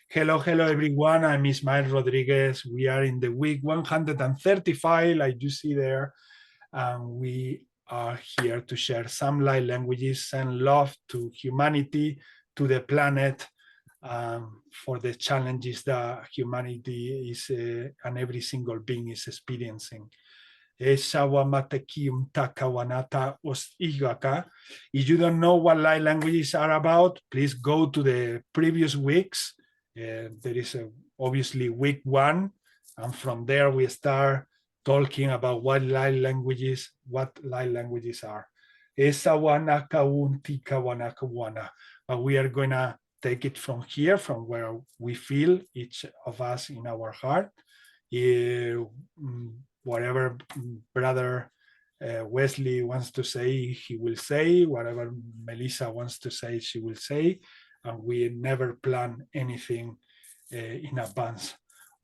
Hello, hello everyone. I'm Ismael Rodriguez. We are in the week 135, like you see there, and we are here to share some light languages and love to humanity, to the planet, for the challenges that humanity is and every single being is experiencing. If you don't know what light languages are about, please go to the previous weeks. There is obviously week 1, and from there we start talking about what light languages are. But we are gonna take it from here, from where we feel each of us in our heart. Whatever brother Wesley wants to say, he will say. Whatever Melissa wants to say, she will say. And we never plan anything in advance.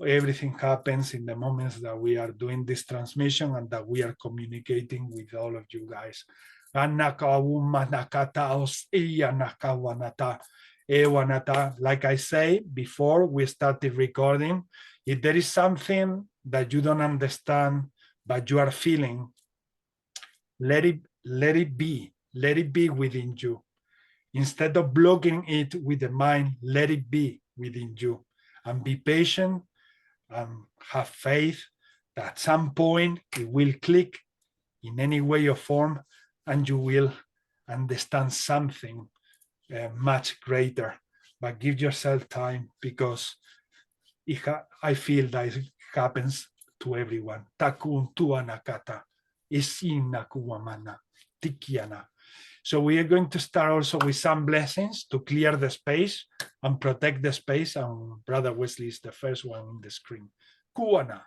Everything happens in the moments that we are doing this transmission and that we are communicating with all of you guys. Like I say before we started recording, if there is something that you don't understand but you are feeling, let it be within you. Instead of blocking it with the mind, let it be within you, and be patient and have faith that at some point it will click in any way or form, and you will understand something much greater. But give yourself time, because I feel that it happens to everyone. Takun tuanakata, isinakuamana, tikiana. So we are going to start also with some blessings to clear the space and protect the space. And Brother Wesley is the first one on the screen. Kuana.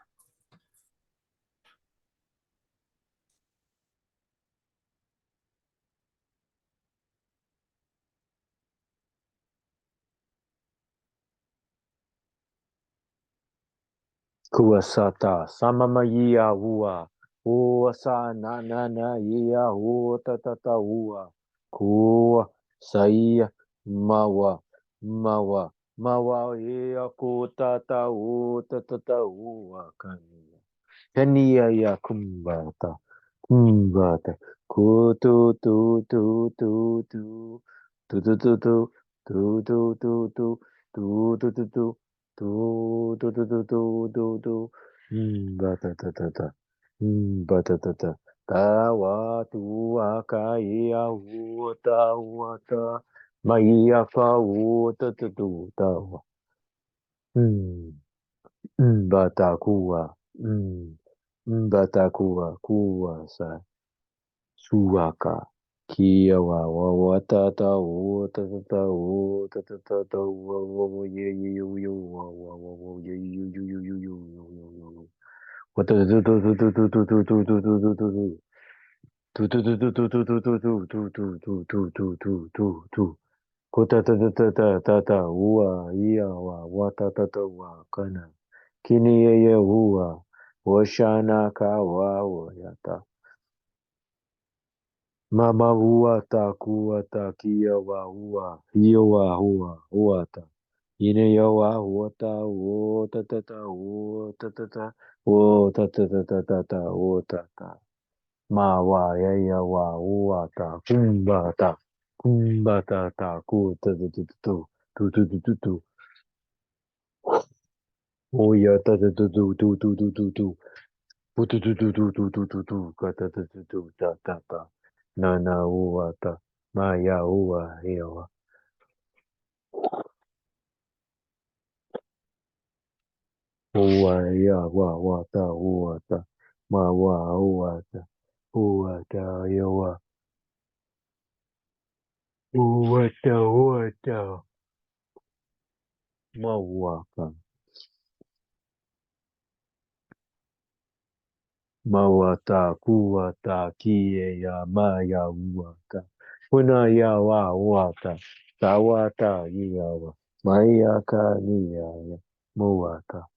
Kuasata samama yia ua uasa na yia ua tatata ua kua saia mawa yia ku tata u tatata ua kania ya kumbata ku tu tawa tua kaya uta uata maya fa uta tawa batakua kuwa sa suaka kia wa watata o tata o tata o ye Kota ua ia wa watata wa kana kini ye ua washana ka wa yata mama ua ta kuata kia wa ua hio wa ua ta ine yo wa ota o tata o tata o tata o tata ma wa ya wa ua ta kumbata ta ku tu o ya ta tu ta na ua ta ma ya ua hewa ua ya wa ta ua ta ma wa ua ta ya wa ua ta ma ua ka mawata kuata kie ya maya uata una ya wa uata tawata ya wa maya ka ni ya muata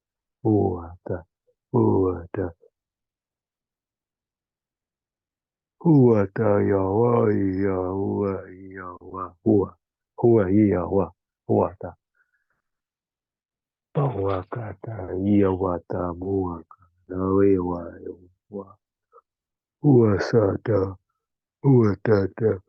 uata Huata yawa yawa yawa hua. Hua yawa huata. Pawakata yawata muaka. Nawewa yawa. Huasata. Huatata.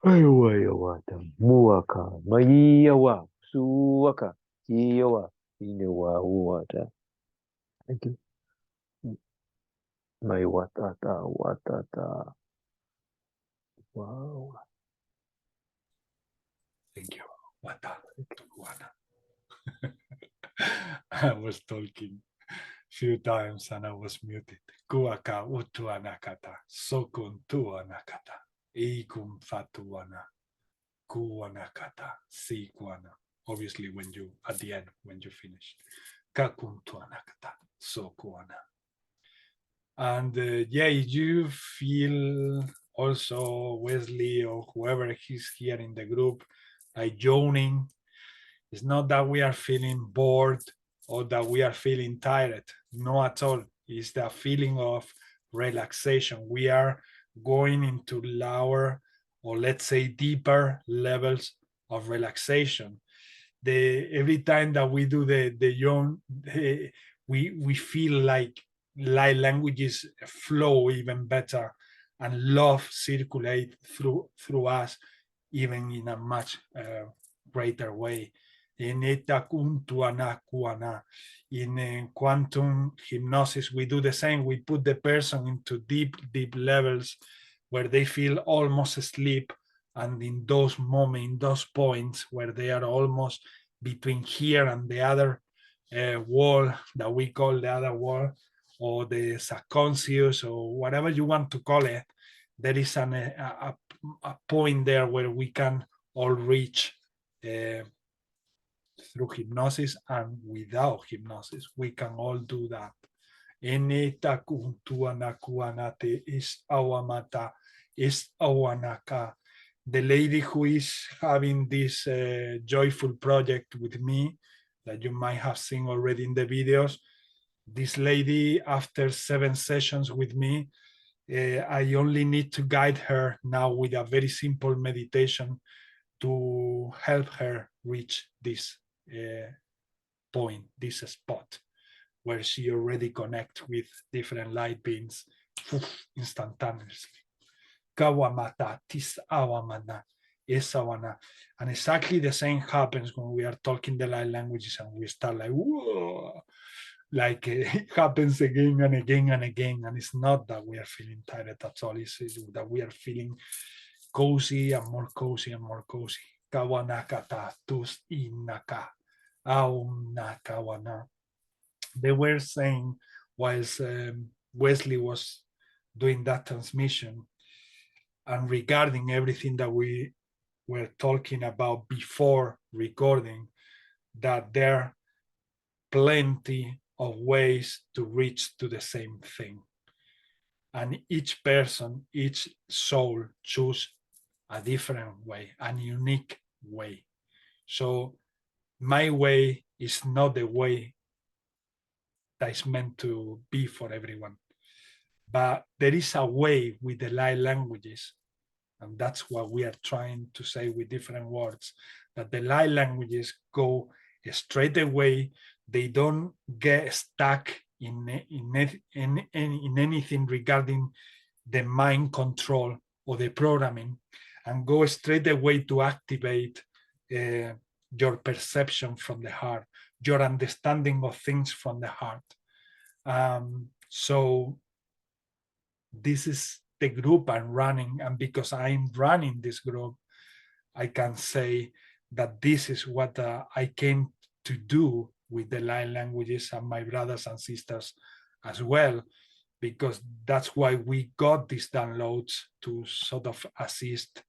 Ayawa yawata. Muaka. Mayawa. Suaka. Yawa. Inewa huata. Thank you. May watata. Watata. Wow. Thank you. Wata. Wana. I was talking few times and I was muted. Kuaka utuanakata, sokun tuanakata, ikun fatuana, kuanakata, sikuana. Obviously, when you at the end, when you finish, kakun tuanakata, sokuana. And yeah, you feel also Wesley or whoever is here in the group, like joining. It's not that we are feeling bored or that we are feeling tired. No, at all. It's the feeling of relaxation. We are going into lower, or let's say deeper levels of relaxation. Every time that we do the yawn, we feel like light languages flow even better, and love circulate through us even in a much greater way. In quantum hypnosis, we do the same. We put the person into deep levels where they feel almost asleep, and in those moments, in those points where they are almost between here and the other wall that we call the other wall, or the subconscious, or whatever you want to call it, there is a point there where we can all reach through hypnosis and without hypnosis. We can all do that. The lady who is having this joyful project with me, that you might have seen already in the videos, this lady, after 7 sessions with me, I only need to guide her now with a very simple meditation to help her reach this point, this spot where she already connects with different light beings instantaneously. Kawamata, tisawamana, esawana. And exactly the same happens when we are talking the light languages and we start like, whoa, like it happens again and again and again. And it's not that we are feeling tired at all, it's that we are feeling cozy and more cozy and more cozy. Kawanakata, tus inaka, aunakawana. They were saying, whilst Wesley was doing that transmission, and regarding everything that we were talking about before recording, that there are plenty of ways to reach to the same thing. And each person, each soul choose a different way, a unique way. So my way is not the way that is meant to be for everyone. But there is a way with the light languages, and that's what we are trying to say with different words, that the light languages go straight away. They don't get stuck in anything regarding the mind control or the programming, and go straight away to activate your perception from the heart, your understanding of things from the heart. So this is the group I'm running, and because I'm running this group, I can say that this is what I came to do with the light languages and my brothers and sisters as well, because that's why we got these downloads, to sort of assist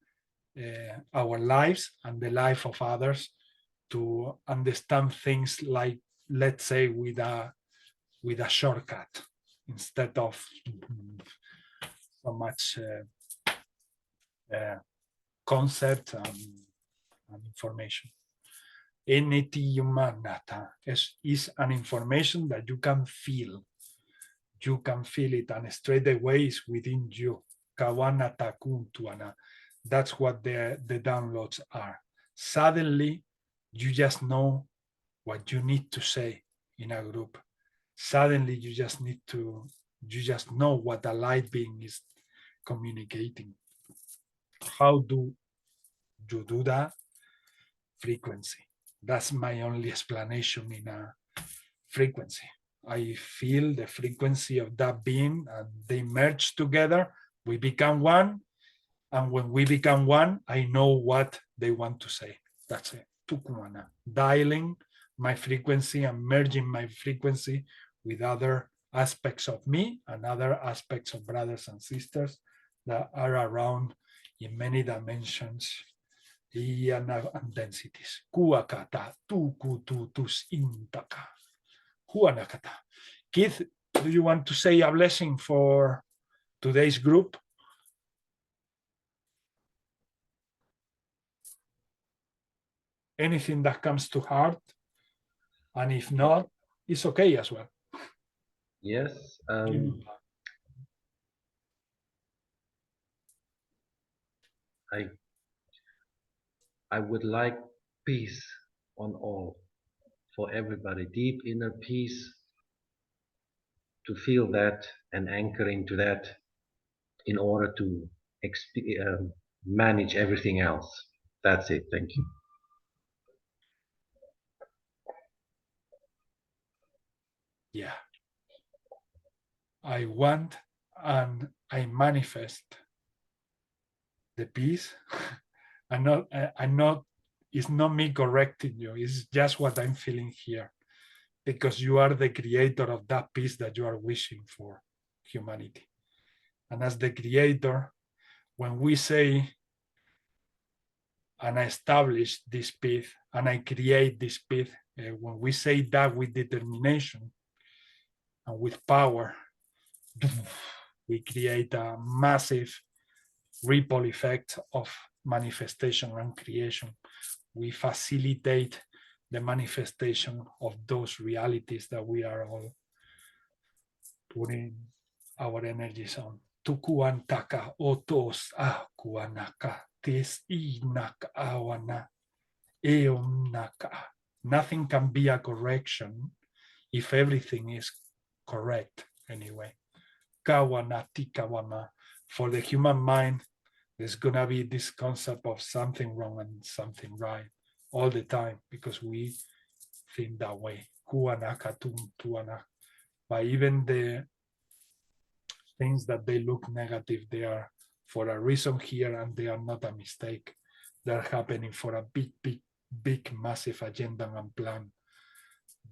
our lives and the life of others to understand things, like, let's say, with a shortcut, instead of so much concept and information. Enetiumanata is an information that you can feel. You can feel it, and straight away is within you. kawana takuntuana. That's what the downloads are. Suddenly, you just know what you need to say in a group. Suddenly, you just know what a light being is communicating. How do you do that? Frequency. That's my only explanation in a frequency. I feel the frequency of that being and they merge together. We become one. And when we become one, I know what they want to say. That's it. Tukumana. Dialing my frequency and merging my frequency with other aspects of me and other aspects of brothers and sisters that are around in many dimensions and densities. Kuakata, tukututus intaka. Huanakata. Keith, do you want to say a blessing for today's group? Anything that comes to heart, and if not, it's okay as well. Yes. I would like peace on all, for everybody, deep inner peace, to feel that and anchor into that in order to manage everything else. That's it. Thank you. Yeah. I want and I manifest the peace. I'm not, it's not me correcting you. It's just what I'm feeling here, because you are the creator of that peace that you are wishing for humanity. And as the creator, when we say, and I establish this peace, and I create this peace, when we say that with determination and with power, we create a massive ripple effect of manifestation and creation. We facilitate the manifestation of those realities that we are all putting our energies on. Tukuantaka otos akuanaka tes inaka awana eonaka. Nothing can be a correction if everything is correct anyway. Kawanati kawana. For the human mind, there's gonna be this concept of something wrong and something right all the time because we think that way. But even the things that they look negative, they are for a reason here, and they are not a mistake. They're happening for a big, massive agenda and plan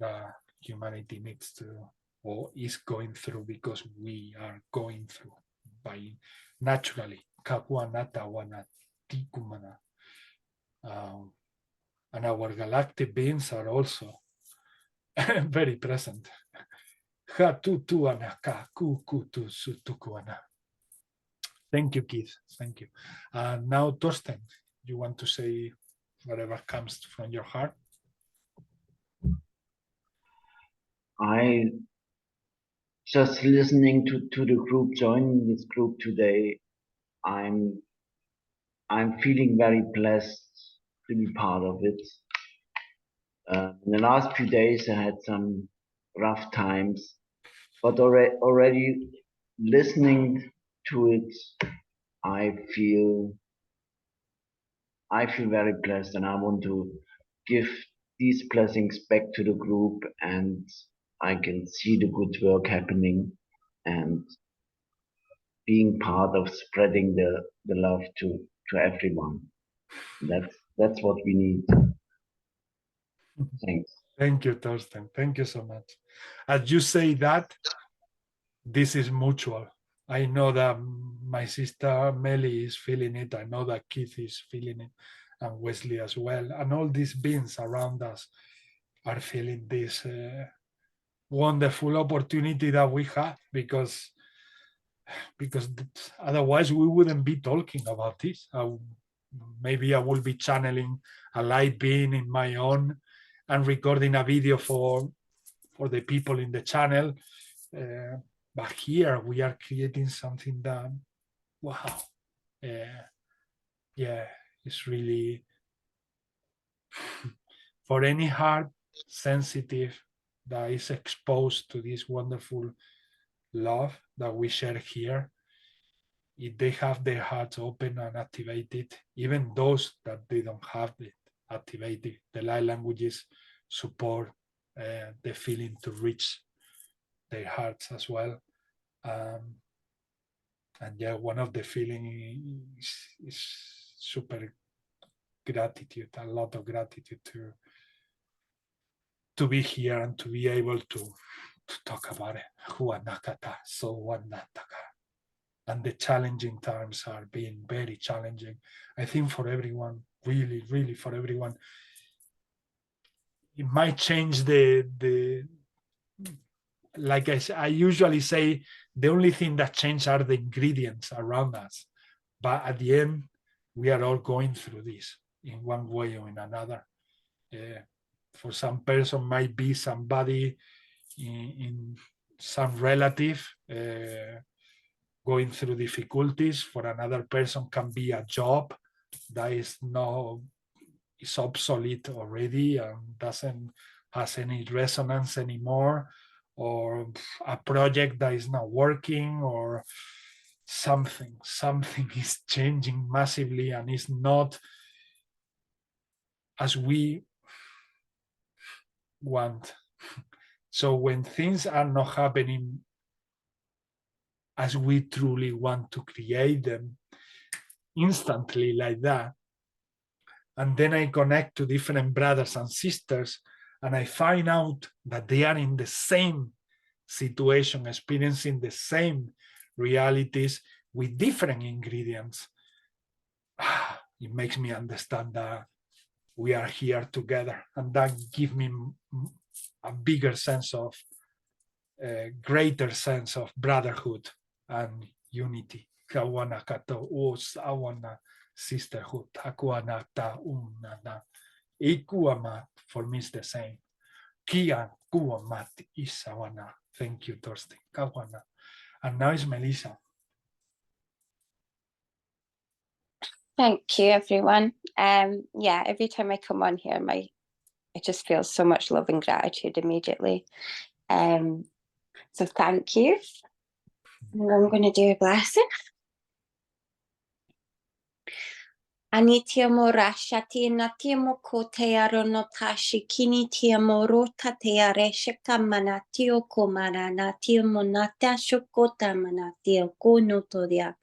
that humanity needs to or is going through, because we are going through by naturally. And our galactic beings are also very present. Thank you, Keith. Thank you. Now, Torsten, you want to say whatever comes from your heart? I just listening to the group, joining this group today. I'm feeling very blessed to be part of it. In the last few days, I had some rough times, but already listening to it, I feel very blessed, and I want to give these blessings back to the group, and I can see the good work happening and being part of spreading the love to everyone. That's what we need. Thanks. Thank you, Torsten. Thank you so much. As you say that, this is mutual. I know that my sister Melly is feeling it. I know that Keith is feeling it, and Wesley as well. And all these beings around us are feeling this wonderful opportunity that we have, because otherwise we wouldn't be talking about this. Maybe I will be channeling a light being in my own and recording a video for the people in the channel. But here we are creating something that wow. Yeah, it's really, for any heart sensitive that is exposed to this wonderful love that we share here, if they have their hearts open and activated, even those that they don't have it activated, the light languages support the feeling to reach their hearts as well. And yeah, one of the feelings is super gratitude, a lot of gratitude to be here and to be able to talk about it. Huanakata, so wanataka. And the challenging times are being very challenging. I think for everyone, really, really for everyone. It might change like I usually say, the only thing that changes are the ingredients around us. But at the end, we are all going through this in one way or in another. For some person might be somebody in some relative going through difficulties. For another person can be a job that is obsolete already and doesn't has any resonance anymore, or a project that is not working, or something is changing massively and is not as we want. So when things are not happening as we truly want to create them instantly like that, and then I connect to different brothers and sisters, and I find out that they are in the same situation, experiencing the same realities with different ingredients, it makes me understand that we are here together, and that gives me a bigger sense of, greater sense of brotherhood and unity. Kawanakato us awana sisterhood. Hakuanata unana. Ikuamat for me is the same. Kia kuamat isawana. Thank you, Thorsten. Kawana. And now is Melissa. Thank you, everyone. Yeah, every time I come on here, I just feel so much love and gratitude immediately. So thank you. And I'm going to do a blessing. Anitiamo rashati natiamo kotearo no tashi kinitiamo rota tearesha kamanatio komara natiamo natasho kota manatio konotoria.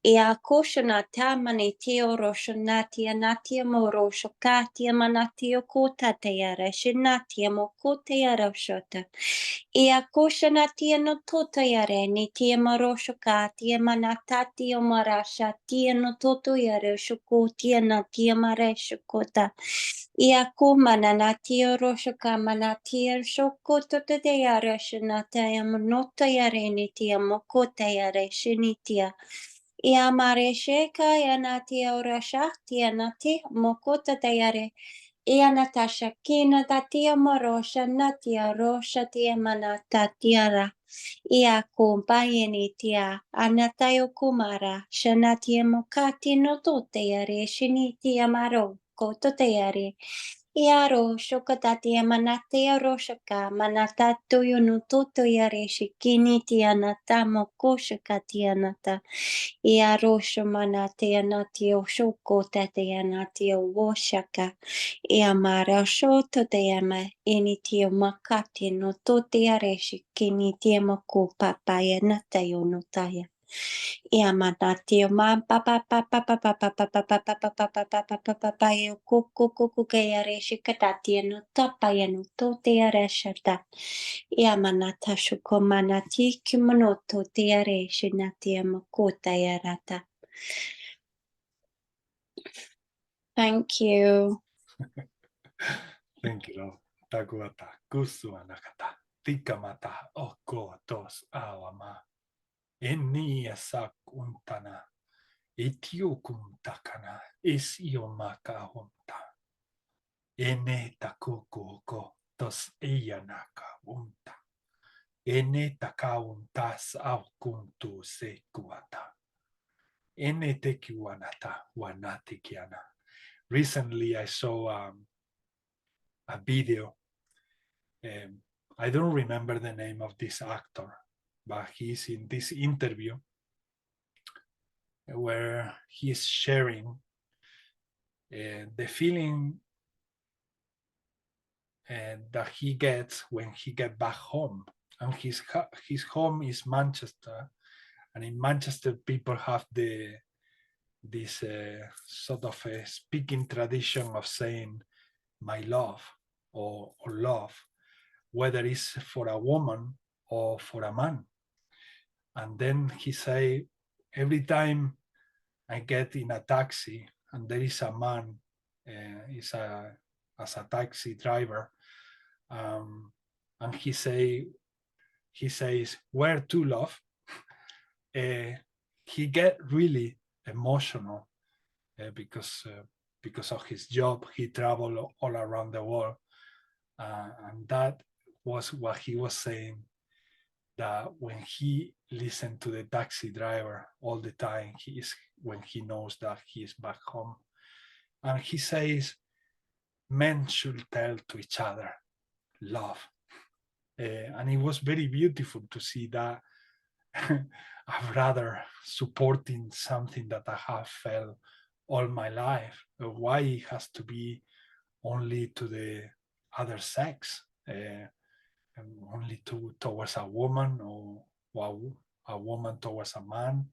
Ea koshanata manitio roshonatia natiamo roshokatia manatio kota tearesha natiamo kotearo shota. Ea koshanatia no toto yare nitiamo roshokatia manatatio marashatia no toto yare shukotia natia mare shukota. Ea kumana natio roshoka manatia shukoto te yare shinata yamonota yare nitia mokota yare shinitia. Ea mare sheka yanatia orashahtia nati mokota te yare. Ea Natasha kina tatia marosha natia rosha tia manata tiara. Ea kumpayeni tia anatayo kumara shanatia mokati no toteare shinitia maro kototeare. Ea rosho katatia manatia roshaka manata toyo no totoyare shikini tia natamo koshakatia nata. Ea rosho manatia natio shoko tatia natio woshaka. Ea mara shoto te ama eni tio makati no tote areshi kini tia maku papaya natayo no taya. Ea manatio ma papa papa papa papa papa papa papa papa papa papa kuku kuku ke areshi katatia no tapaya no tote areshata. Ea manata shuko manati kimono tote areshi natia makuta yarata. Thank you. Thank you, Lord. Takuata, kusuanakata, tikamata, oko tos awama. Eni asak untana, etiokum takana, esiomaka hunta. Ene takuko tos eyanaka unta. Ene takauntas aukuntu sekuata. Eneteki wanata wanatikiana. Recently, I saw a video. I don't remember the name of this actor, but he's in this interview where he's sharing the feeling that he gets when he gets back home. And his home is Manchester, and in Manchester people have this sort of a speaking tradition of saying my love or love, whether it's for a woman or for a man. And then he say, every time I get in a taxi and there is a man as a taxi driver, and he says, where to, love? He get really emotional because of his job. He traveled all around the world, and that was what he was saying, that when he listened to the taxi driver all the time, when he knows that he is back home. And he says, men should tell to each other love. And it was very beautiful to see that a brother supporting something that I have felt all my life. Why it has to be only to the other sex, only towards a woman, or a woman towards a man,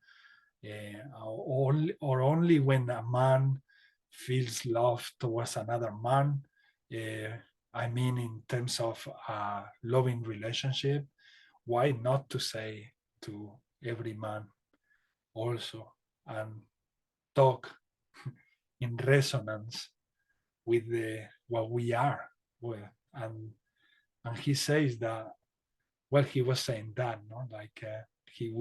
or only when a man feels love towards another man. I mean, in terms of a loving relationship, why not to say to every man also, and talk in resonance with what we are? Well, and he says that, well, he was saying that, no, like his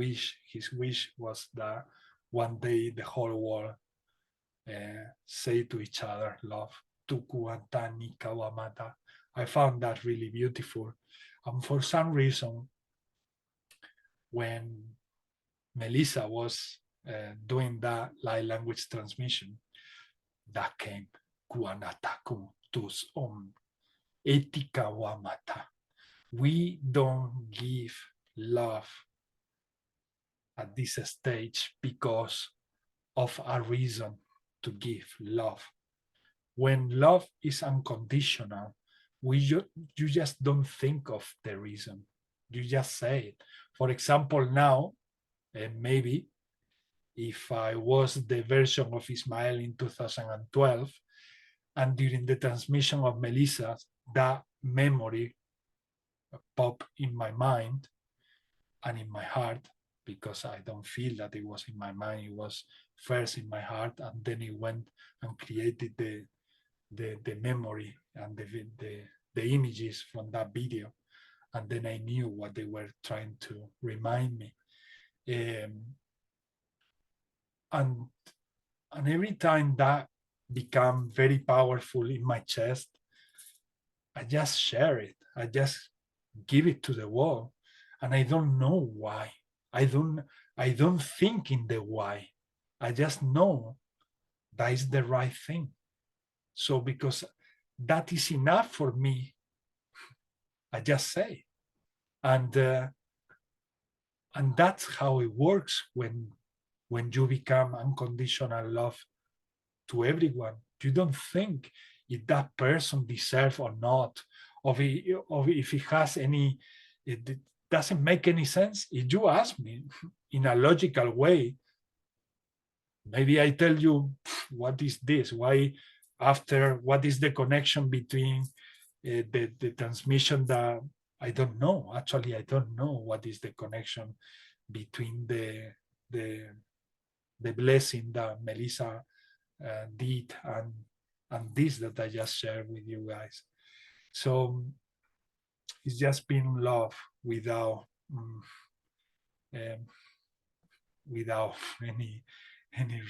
wish was that one day the whole world say to each other love. I found that really beautiful. And for some reason, when Melissa was doing that light language transmission, that came. We don't give love at this stage because of a reason to give love. When love is unconditional, you just don't think of the reason. You just say it. For example, now, maybe if I was the version of Ismael in 2012, and during the transmission of Melissa, that memory popped in my mind and in my heart, because I don't feel that it was in my mind, it was first in my heart, and then it went and created the memory and the images from that video, and then I knew what they were trying to remind me. And every time that became very powerful in my chest, I just share it. I just give it to the world, and I don't know why. I don't think in the why. I just know that is the right thing. So because that is enough for me, I just say, and that's how it works when you become unconditional love to everyone. You don't think if that person deserves or not, or if it has any, it doesn't make any sense. If you ask me in a logical way, maybe I tell you, what is this? Why after, what is the connection between the transmission that I don't know. Actually, I don't know what is the connection between the blessing that Melissa did and this that I just shared with you guys. So it's just been love without any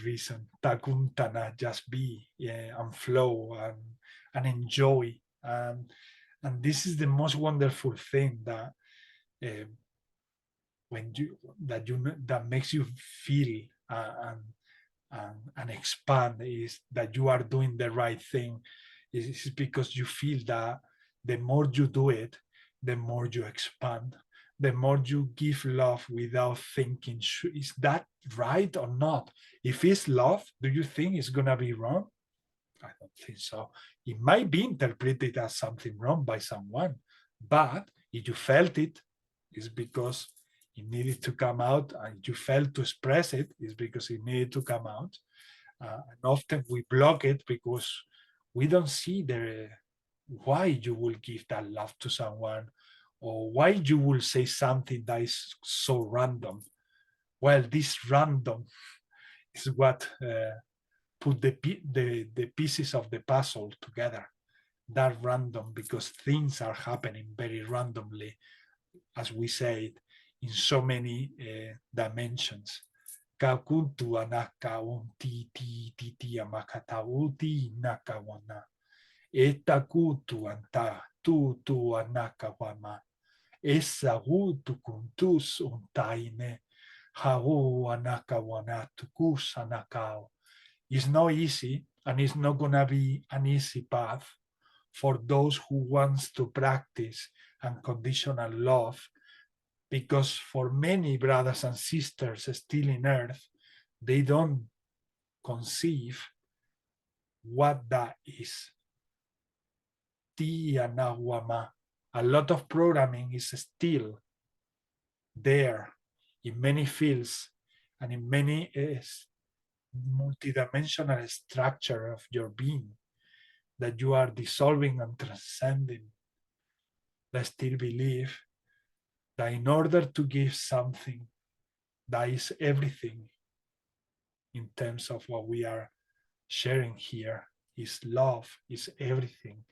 reason. Takuntana, just be, and flow and enjoy. And this is the most wonderful thing that that makes you feel and expand is that you are doing the right thing. It's because you feel that the more you do it, the more you expand, the more you give love without thinking, is that right or not? If it's love, do you think it's going to be wrong? I don't think so. It might be interpreted as something wrong by someone, but if you felt it, it's because it needed to come out, and you felt to express it, is because it needed to come out. And often we block it because we don't see why you will give that love to someone, or why you will say something that is so random. Well, this random is what put the pieces of the puzzle together. That random, because things are happening very randomly, as we said, in so many dimensions. Kakuntu anaka unti ti ti ti amakata uti nakawana. Etakutu anta tu anaka wama. Esa utu kuntus untaine. Hau anaka wana tukus anakao. It's not easy, and it's not gonna be an easy path for those who wants to practice unconditional love, because for many brothers and sisters still in earth, they don't conceive what that is. A lot of programming is still there in many fields and in many multidimensional structure of your being that you are dissolving and transcending. I still believe that in order to give something that is everything in terms of what we are sharing here, is love, is everything.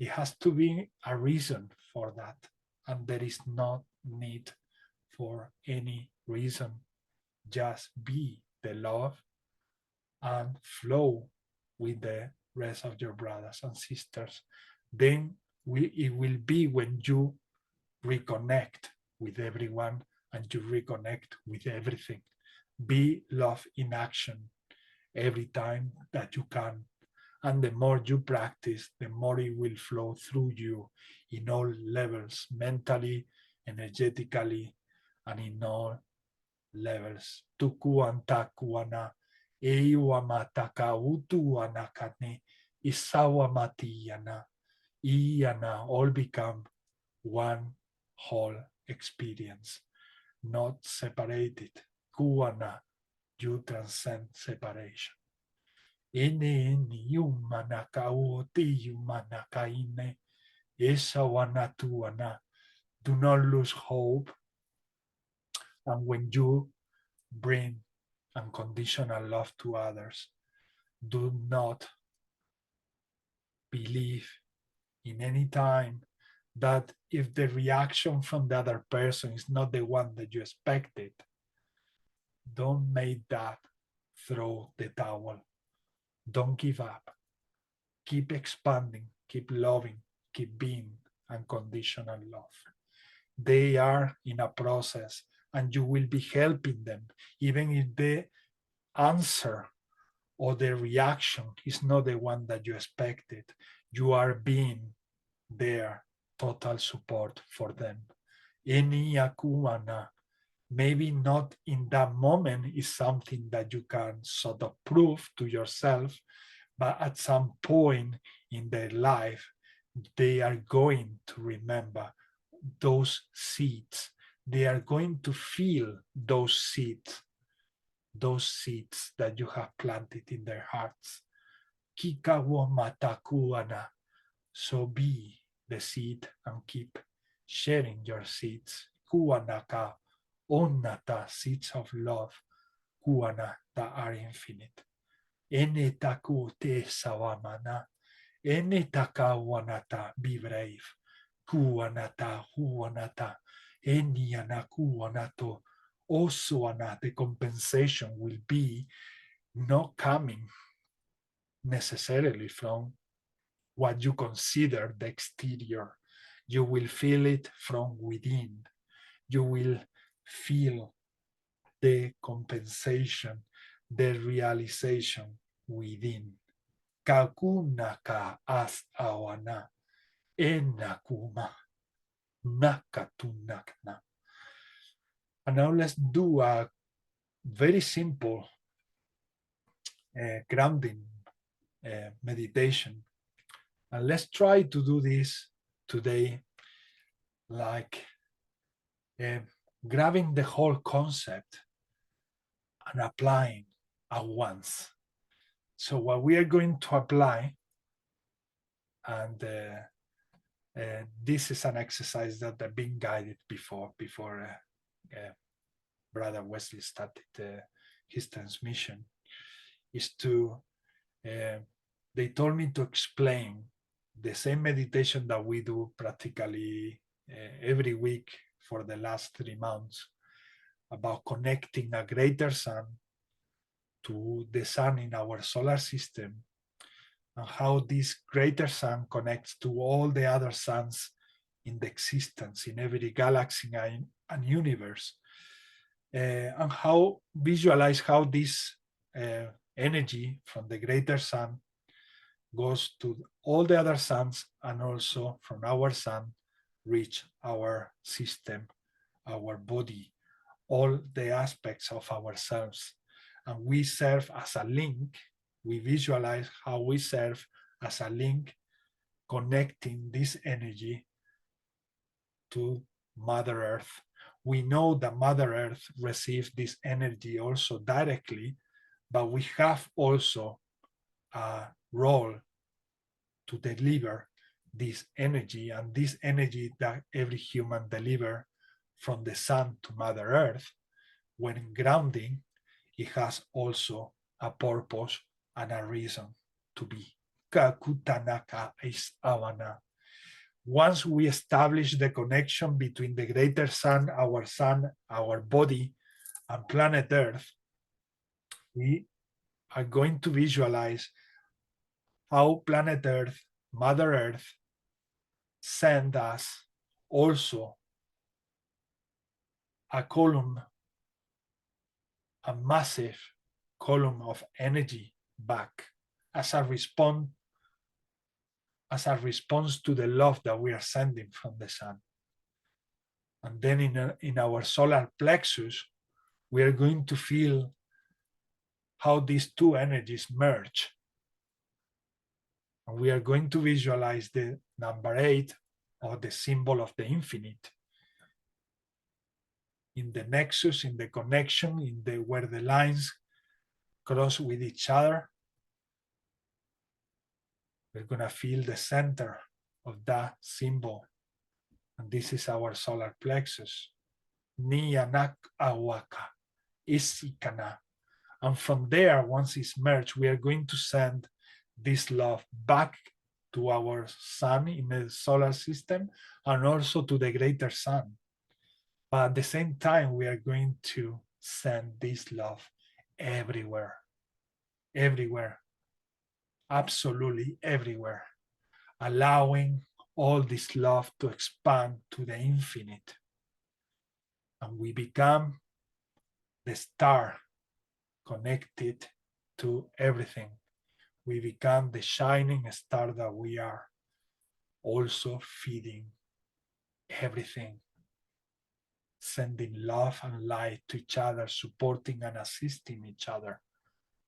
It has to be a reason for that, and there is no need for any reason. Just be the love and flow with the rest of your brothers and sisters. Then it will be when you reconnect with everyone and you reconnect with everything. Be love in action every time that you can. And the more you practice, the more it will flow through you in all levels, mentally, energetically, and in all levels. Tuku antakuana, eiwamataka utu anakane, isawamatiyana, iyana, all become one whole experience, not separated. Kuana, you transcend separation. Ene yumanaka uti yumanaka ine, esawanatuana. Do not lose hope. And when you bring unconditional love to others, do not believe in any time that if the reaction from the other person is not the one that you expected, don't make that throw the towel. Don't give up. Keep expanding, keep loving, keep being unconditional love. They are in a process, and you will be helping them, even if the answer or the reaction is not the one that you expected. You are being there, total support for them. Any akuana, maybe not in that moment, is something that you can sort of prove to yourself, but at some point in their life, they are going to remember those seeds. They are going to feel those seeds that you have planted in their hearts. Kikawo matakuana. So be the seed and keep sharing your seeds. Kuanaka, onnata, seeds of love. Kuana, that are infinite. Enetaku te sawamana. Enetakawanata, be brave. Kuanata, huanata. Eniana kuanato. Osuana, the compensation will be not coming necessarily from what you consider the exterior. You will feel it from within. You will feel the compensation the realization within. Kakunaka as awana enakuma nakatunakna. And now let's do a very simple grounding meditation. And let's try to do this today, like grabbing the whole concept and applying at once. So what we are going to apply, and this is an exercise that I've been guided before Brother Wesley started his transmission, is to, they told me to explain the same meditation that we do practically every week for the last 3 months, about connecting a greater sun to the sun in our solar system, and how this greater sun connects to all the other suns in the existence, in every galaxy and universe, and how visualize how this energy from the greater sun goes to all the other suns, and also from our sun reach our system, our body, all the aspects of ourselves. And we serve as a link. We visualize how we serve as a link, connecting this energy to Mother Earth. We know that Mother Earth receives this energy also directly, but we have also a role to deliver this energy, and this energy that every human delivers from the sun to Mother Earth, when grounding, it has also a purpose and a reason to be. Kakutanaka is avana. Once we establish the connection between the greater sun, our body, and planet Earth, we are going to visualize how planet Earth, Mother Earth, send us also a column, a massive column of energy back as a response to the love that we are sending from the sun. And then in our solar plexus, we are going to feel how these two energies merge. And we are going to visualize the number 8, or the symbol of the infinite, in the nexus, in the connection, where the lines cross with each other. We're going to feel the center of that symbol. And this is our solar plexus. Niyanak awaka, isikana. And from there, once it's merged, we are going to send this love back to our sun in the solar system, and also to the greater sun. But at the same time, we are going to send this love everywhere, everywhere, absolutely everywhere, allowing all this love to expand to the infinite. And we become the star connected to everything. We become the shining star that we are, also feeding everything, sending love and light to each other, supporting and assisting each other,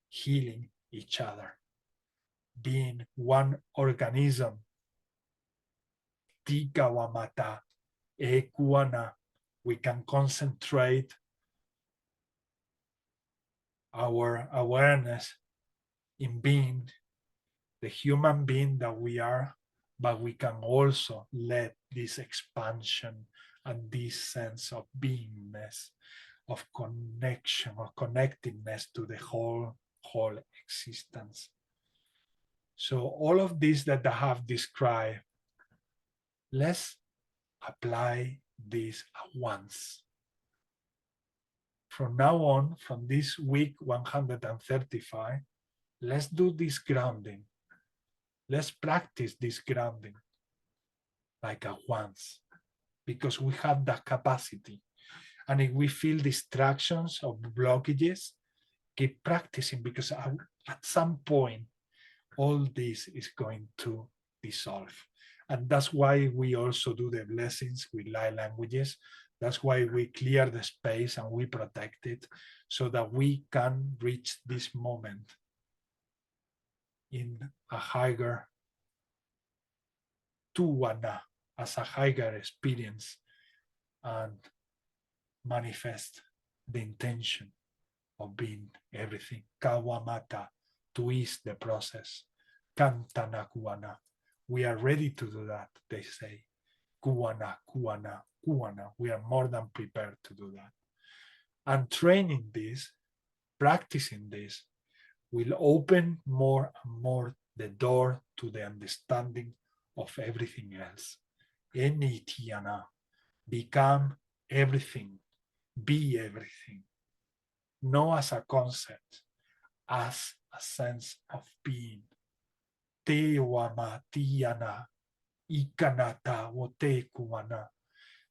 healing each other, being one organism. Tika wamata ekuana. We can concentrate our awareness in being the human being that we are, but we can also let this expansion and this sense of beingness, of connection or connectedness to the whole existence. So all of this that I have described, let's apply this at once. From now on, from this week 135, let's do this grounding. Let's practice this grounding like at once, because we have that capacity. And if we feel distractions or blockages, keep practicing, because at some point, all this is going to dissolve. And that's why we also do the blessings with light languages. That's why we clear the space and we protect it, so that we can reach this moment in a higher tuwana, as a higher experience, and manifest the intention of being everything. Kawamata, to ease the process. Kantana kuana. We are ready to do that, they say. Kuana, kuana, kuana. We are more than prepared to do that. And training this, practicing this, will open more and more the door to the understanding of everything else. Enitiana, become everything, be everything. Not as a concept, as a sense of being. Te wama tiana, ikanata wote kumana.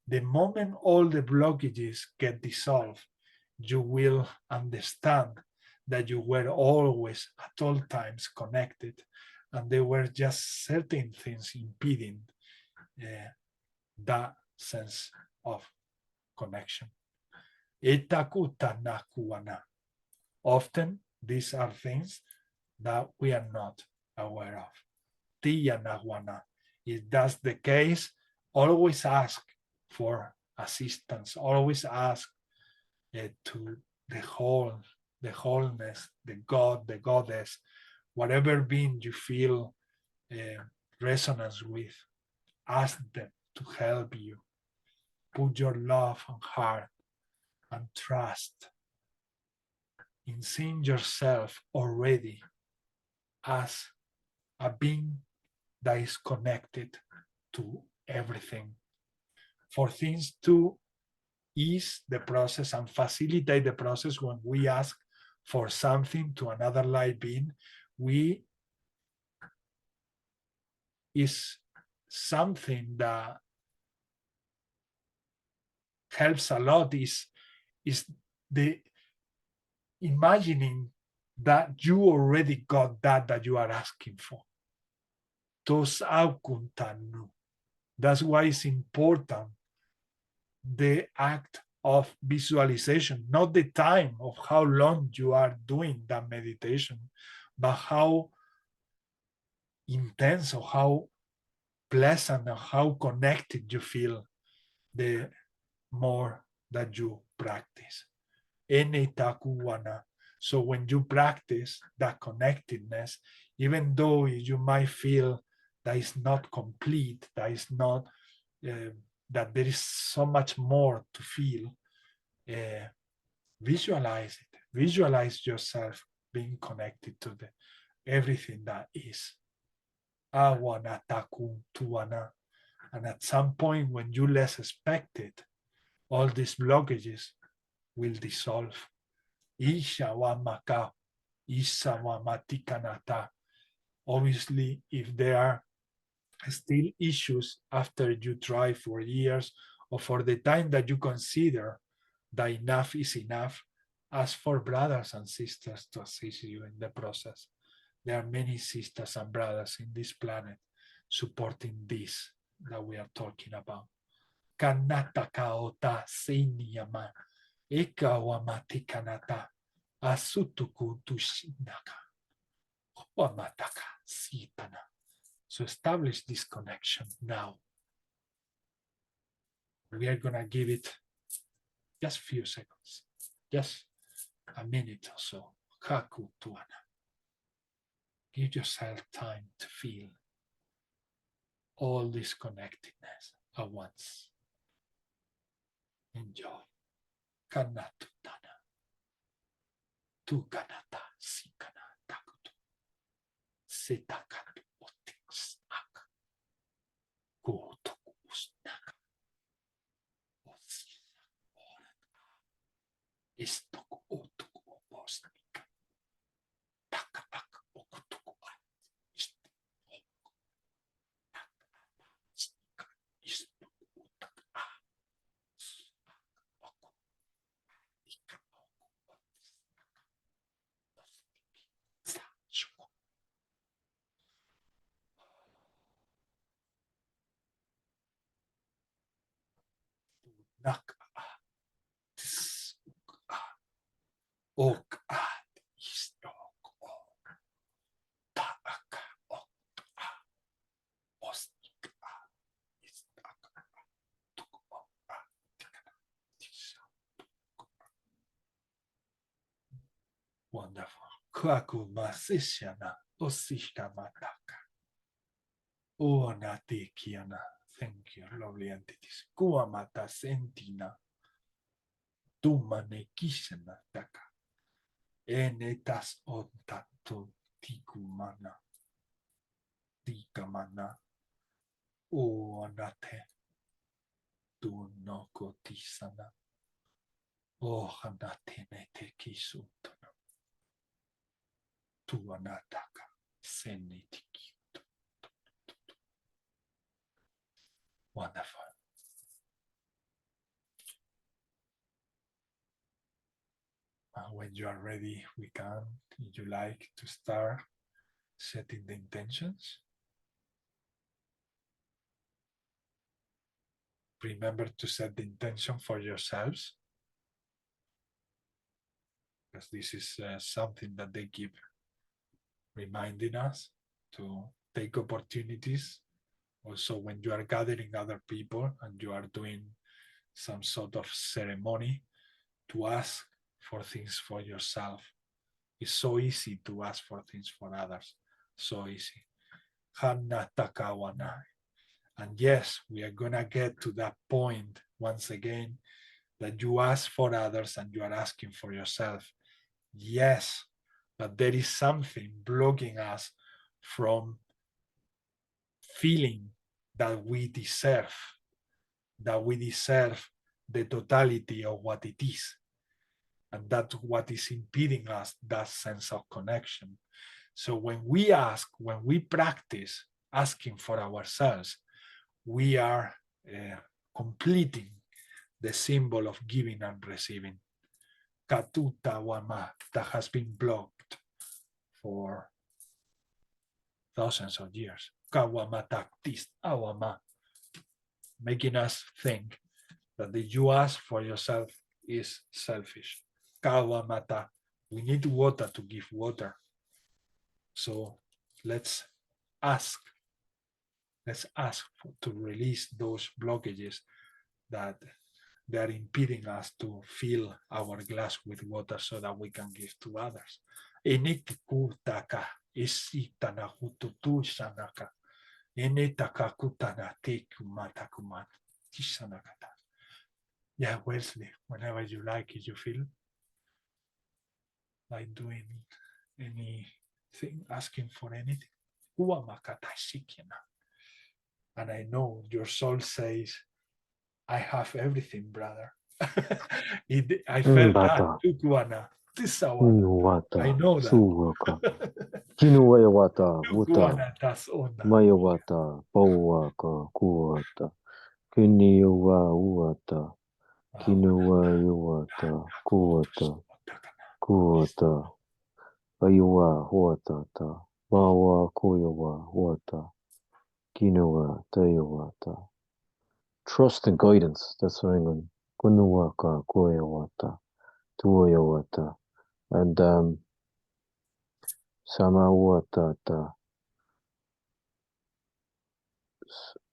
The moment all the blockages get dissolved, you will understand that you were always at all times connected, and there were just certain things impeding that sense of connection. Often these are things that we are not aware of. If that's the case, always ask for assistance, always ask to the wholeness, the God, the goddess, whatever being you feel resonance with, ask them to help you. Put your love and heart and trust in seeing yourself already as a being that is connected to everything. For things to ease the process and facilitate the process, when we ask for something to another light being, is something that helps a lot, is the imagining that you already got that you are asking for. That's why it's important, the act of visualization, not the time of how long you are doing that meditation, but how intense or how pleasant or how connected you feel the more that you practice. So when you practice that connectedness, even though you might feel that it's not complete, that is not that there is so much more to feel, visualize it. Visualize yourself being connected to the everything that is. And at some point, when you less expect it, all these blockages will dissolve. Obviously, if there are still issues after you try for years, or for the time that you consider that enough is enough, ask for brothers and sisters to assist you in the process. There are many sisters and brothers in this planet supporting this that we are talking about. Kanataka ota seiniyama ekawamati kanata asutuku tushinaka wamataka sitana. So establish this connection now. We are gonna give it just a few seconds, just a minute or so. Haku tuana. Give yourself time to feel all this connectedness at once. Enjoy. Kanatutana. Tu kanata sikana takutu. Setakatu otiks ak. Gotoku usnaka. Osisa oraka. Istoku otuku obosnika. Taka ak okutuku at. Istoku snika. Istoku utak a. Nak tis ok istok tak ok ostik istak tuk wonderful. Kwaku masishana osishka mataka. Oh, Nati Kiana. Thank you, lovely entities. Kuamata sentina. Tumane kishana taka. Enetas ontatu tikumana. Tikamana. Oh, anate. Tu no kotisana. Oh, anate nete kisutana. Tu anataka. Senitiki. Wonderful. When you are ready, we can, if you like, to start setting the intentions. Remember to set the intention for yourselves, because this is something that they keep reminding us to take opportunities. Also, when you are gathering other people and you are doing some sort of ceremony, to ask for things for yourself. It's so easy to ask for things for others. So easy. Hanna takawana. And yes, we are going to get to that point once again that you ask for others and you are asking for yourself. Yes, but there is something blocking us from feeling that we deserve the totality of what it is. And that's what is impeding us that sense of connection. So when we ask, when we practice asking for ourselves, we are completing the symbol of giving and receiving. Katuta wama, that has been blocked for thousands of years. Kawama taktis awama, making us think that the you ask for yourself is selfish. Kawamata, we need water to give water. So let's ask to release those blockages that they are impeding us to fill our glass with water so that we can give to others. Enikutaka isitana hututu sanaka. Enetaka kutana tekumata kumata tisanakata. Yeah, Wesley, whenever you like, if you feel like doing anything, asking for anything. And I know your soul says, I have everything, brother. I felt that. I know that. Kinuwayawata, Wuta, Mayawata, Bawaka, Kuwata, Kiniwa, Uwata, Kinuwayawata, Kuwata, Kuwata, Ayuwa, Huatata, Bawa, Kuyawa, Huata, Kinuwa, Tayawata. Trust and guidance, that's what I'm going. Kunuwaka, Kuyawata, Tuwayawata, and Samawatata.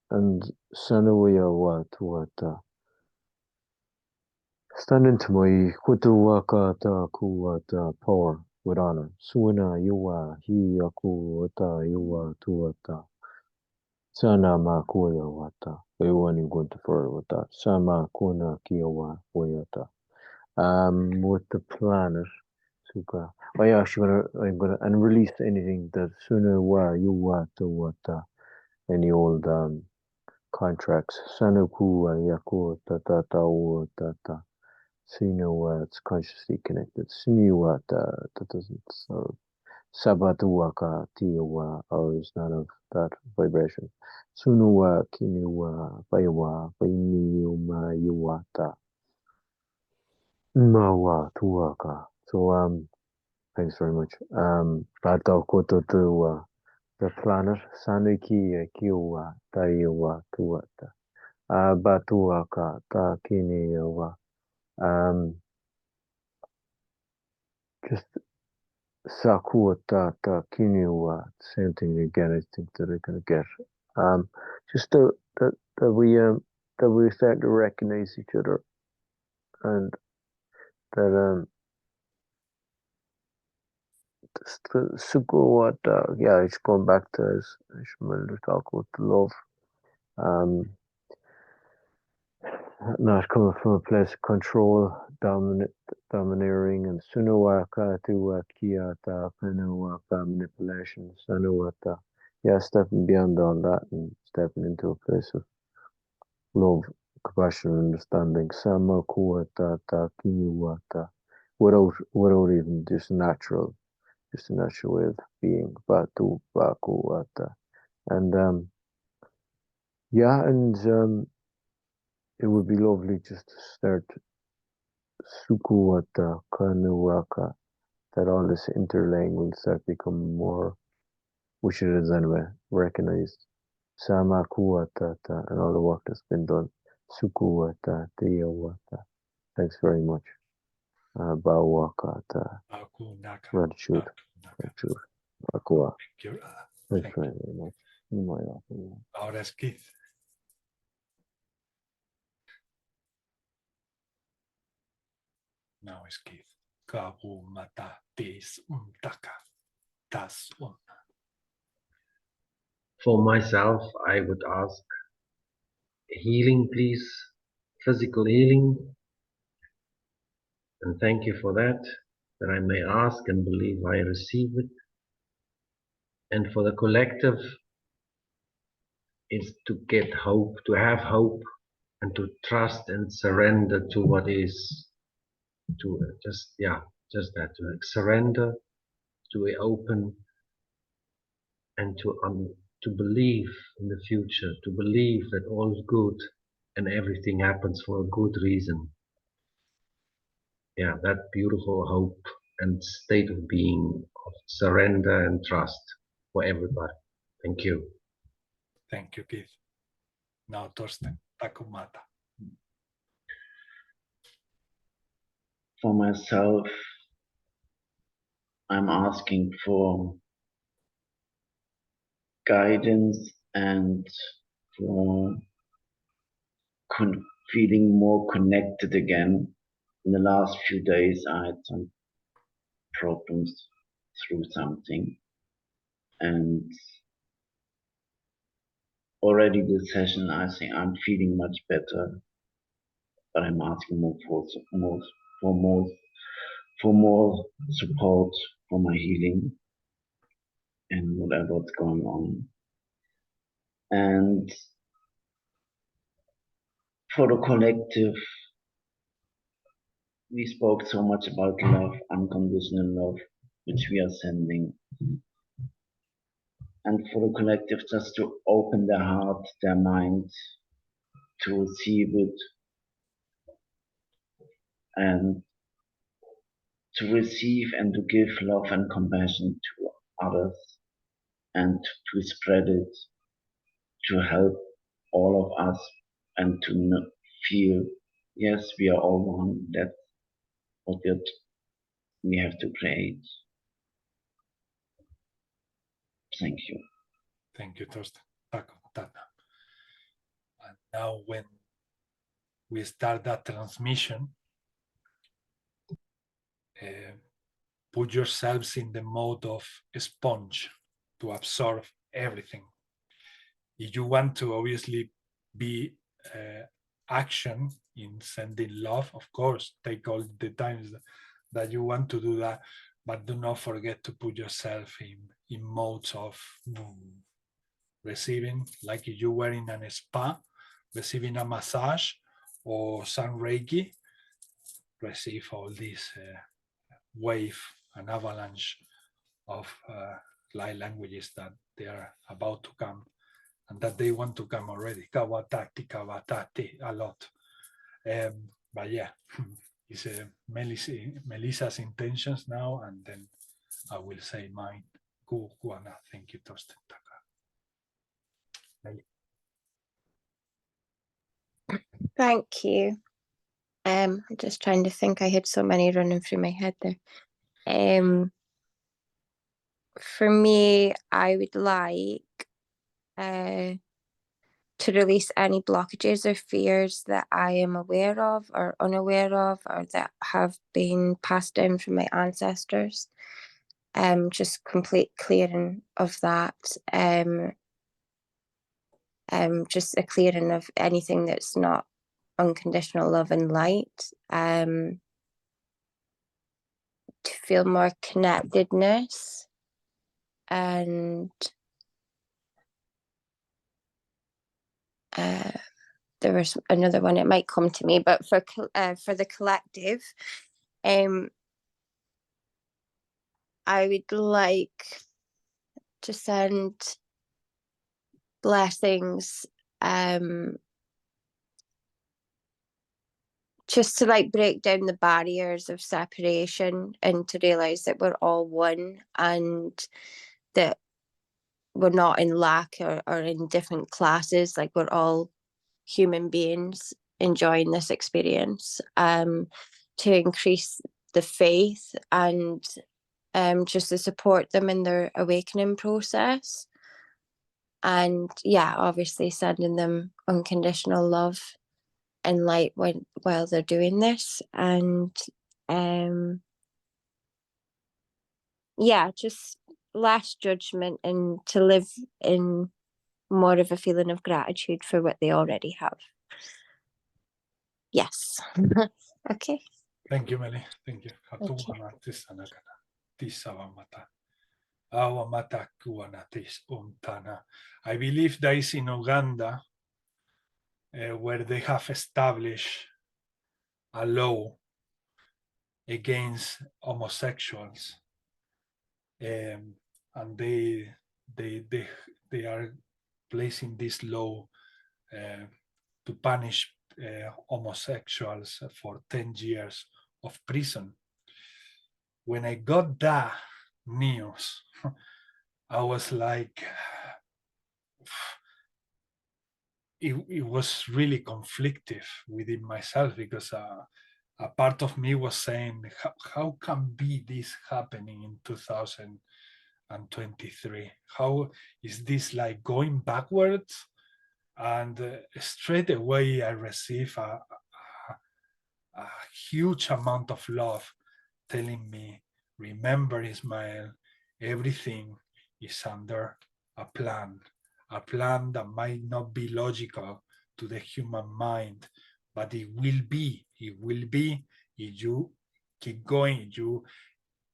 And Sanuya Watuata. Stand into my Kutuwakata Kuwata power with honor. Suina Yuwa Hiyakuwata Yuwa Tuwata. Sana Makuya Wata. Everyone going to further with that. Sama Kuna Kiyawa Wayata. With the planet. Suka. Oh yeah, I'm gonna and release anything that sooner wa Yuwa Tuwata. Any old contracts. Sanuku yaku tata tata. Sinuwa, it's consciously connected. Sinuwa that doesn't Sabatuwaka tiwa or is not of that vibration. Sunuwa kinuwa bayawa bayniuma yuwata. Mawa tuwaka. So thanks very much. Rata koto tuwa. The planet Sanuki Kiwa Taiwa Tuata. Batuaka ta kiniwa. Just Sakuata ta kiniwa. Same thing again. I think that I can get. Just that we start to recognize each other, and that Sukuata. Yeah, it's going back to as Ishmael talk about the love. Not coming from a place of control, domineering, and Sunuwaka Tuwakiata, Penuwaka manipulation, Sanuwata. Yeah, stepping beyond all that and stepping into a place of love, compassion, and understanding. Samakuata Kinuwata. Without even just a natural way of being. Batu Bakuata. And it would be lovely just to start Sukuwata Kanuwaka, that all this interlaying will start becoming more, which it is anyway, recognized. Samakuwata and all the work that's been done. Sukuwata Tiyawata. Thanks very much. Bawakata. Gratitude. Gratitude. Akua. Thank you. Thanks very much. Ahora es Keith. Now is Keith. Kabu mata tis untaka tas un. For myself, I would ask healing, please, physical healing. And thank you for that I may ask and believe I receive it. And for the collective, is to get hope, to have hope, and to trust and surrender to what is. To just that, to surrender, to be open, and to believe in the future, to believe that all is good and everything happens for a good reason. Yeah, that beautiful hope and state of being, of surrender and trust for everybody. Thank you. Thank you, Keith. Now, Torsten, Takumata. For myself, I'm asking for guidance and for feeling more connected again. In the last few days, I had some problems through something, and already this session, I think I'm feeling much better, but I'm asking for more support for my healing and whatever's going on. And for the collective, we spoke so much about love, unconditional love, which we are sending. And for the collective, just to open their heart, their mind, to receive it, and to receive and to give love and compassion to others, and to spread it, to help all of us, and to feel, yes, we are all one. That's what we have to create. Thank you. Thank you, Torsten. And now when we start that transmission, put yourselves in the mode of a sponge to absorb everything. If you want to obviously be action in sending love, of course, take all the times that you want to do that, but do not forget to put yourself in modes of receiving, like if you were in a spa, receiving a massage or some REIKI, receive all this wave, an avalanche of light languages that they are about to come and that they want to come already. Kawatati, kawatati, a lot. But yeah, it's Melissa's intentions now, and then I will say mine. Kuana, thank you, Torsten. Thank you. I'm just trying to think. I had so many running through my head there. For me, I would like to release any blockages or fears that I am aware of or unaware of, or that have been passed down from my ancestors. Just complete clearing of that. Just a clearing of anything that's not unconditional love and light. To feel more connectedness, and there was another one, it might come to me, but for the collective, I would like to send blessings, just to like break down the barriers of separation and to realize that we're all one, and that we're not in lack or in different classes. Like, we're all human beings enjoying this experience, to increase the faith and just to support them in their awakening process. And yeah, obviously sending them unconditional love and light while they're doing this. And yeah, just less judgment, and to live in more of a feeling of gratitude for what they already have. Yes. Okay. Thank you, Meli. Thank you. I believe that is in Uganda, where they have established a law against homosexuals, and they are placing this law to punish homosexuals for 10 years of prison. When I got that news, I was like, it was really conflictive within myself, because a part of me was saying, how can be this happening in 2023? How is this like going backwards? And straight away I received a huge amount of love telling me, remember, Ismael, everything is under a plan that might not be logical to the human mind, but it will be if you keep going, you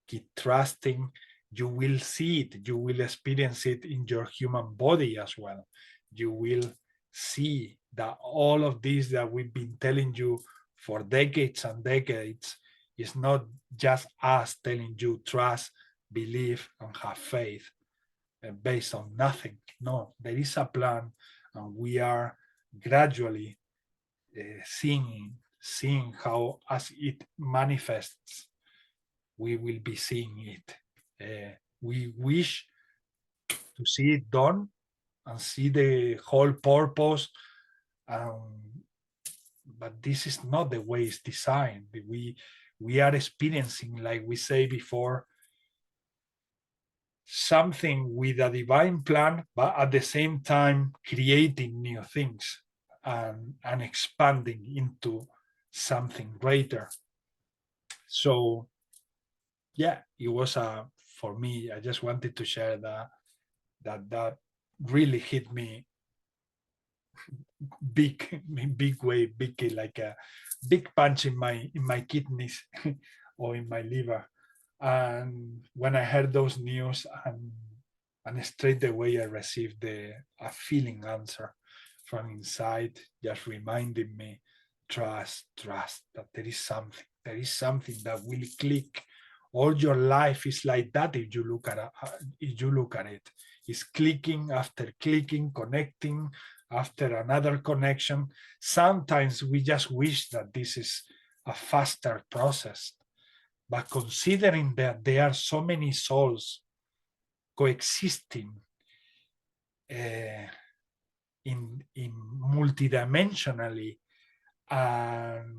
keep trusting, you will see it, you will experience it in your human body as well. You will see that all of this that we've been telling you for decades and decades is not just us telling you trust, believe, and have faith based on nothing. No, there is a plan, and we are gradually seeing how, as it manifests, we will be seeing it. We wish to see it done and see the whole purpose, but this is not the way it's designed. We are experiencing, like we say before, something with a divine plan, but at the same time creating new things and expanding into something greater. So yeah, it was for me, I just wanted to share that really hit me big way, like a big punch in my kidneys or in my liver. And when I heard those news, and straight away I received a feeling answer from inside, just reminding me, trust that there is something that will click. All your life is like that. If you look at it, it's clicking after clicking, connecting after another connection. Sometimes we just wish that this is a faster process, but considering that there are so many souls coexisting in multidimensionally and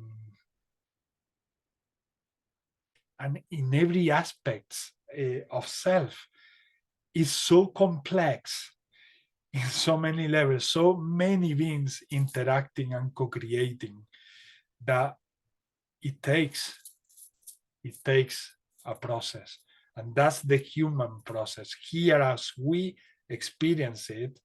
in every aspect of self is so complex in so many levels, so many beings interacting and co-creating, that it takes a process. And that's the human process. Here, as we experience it,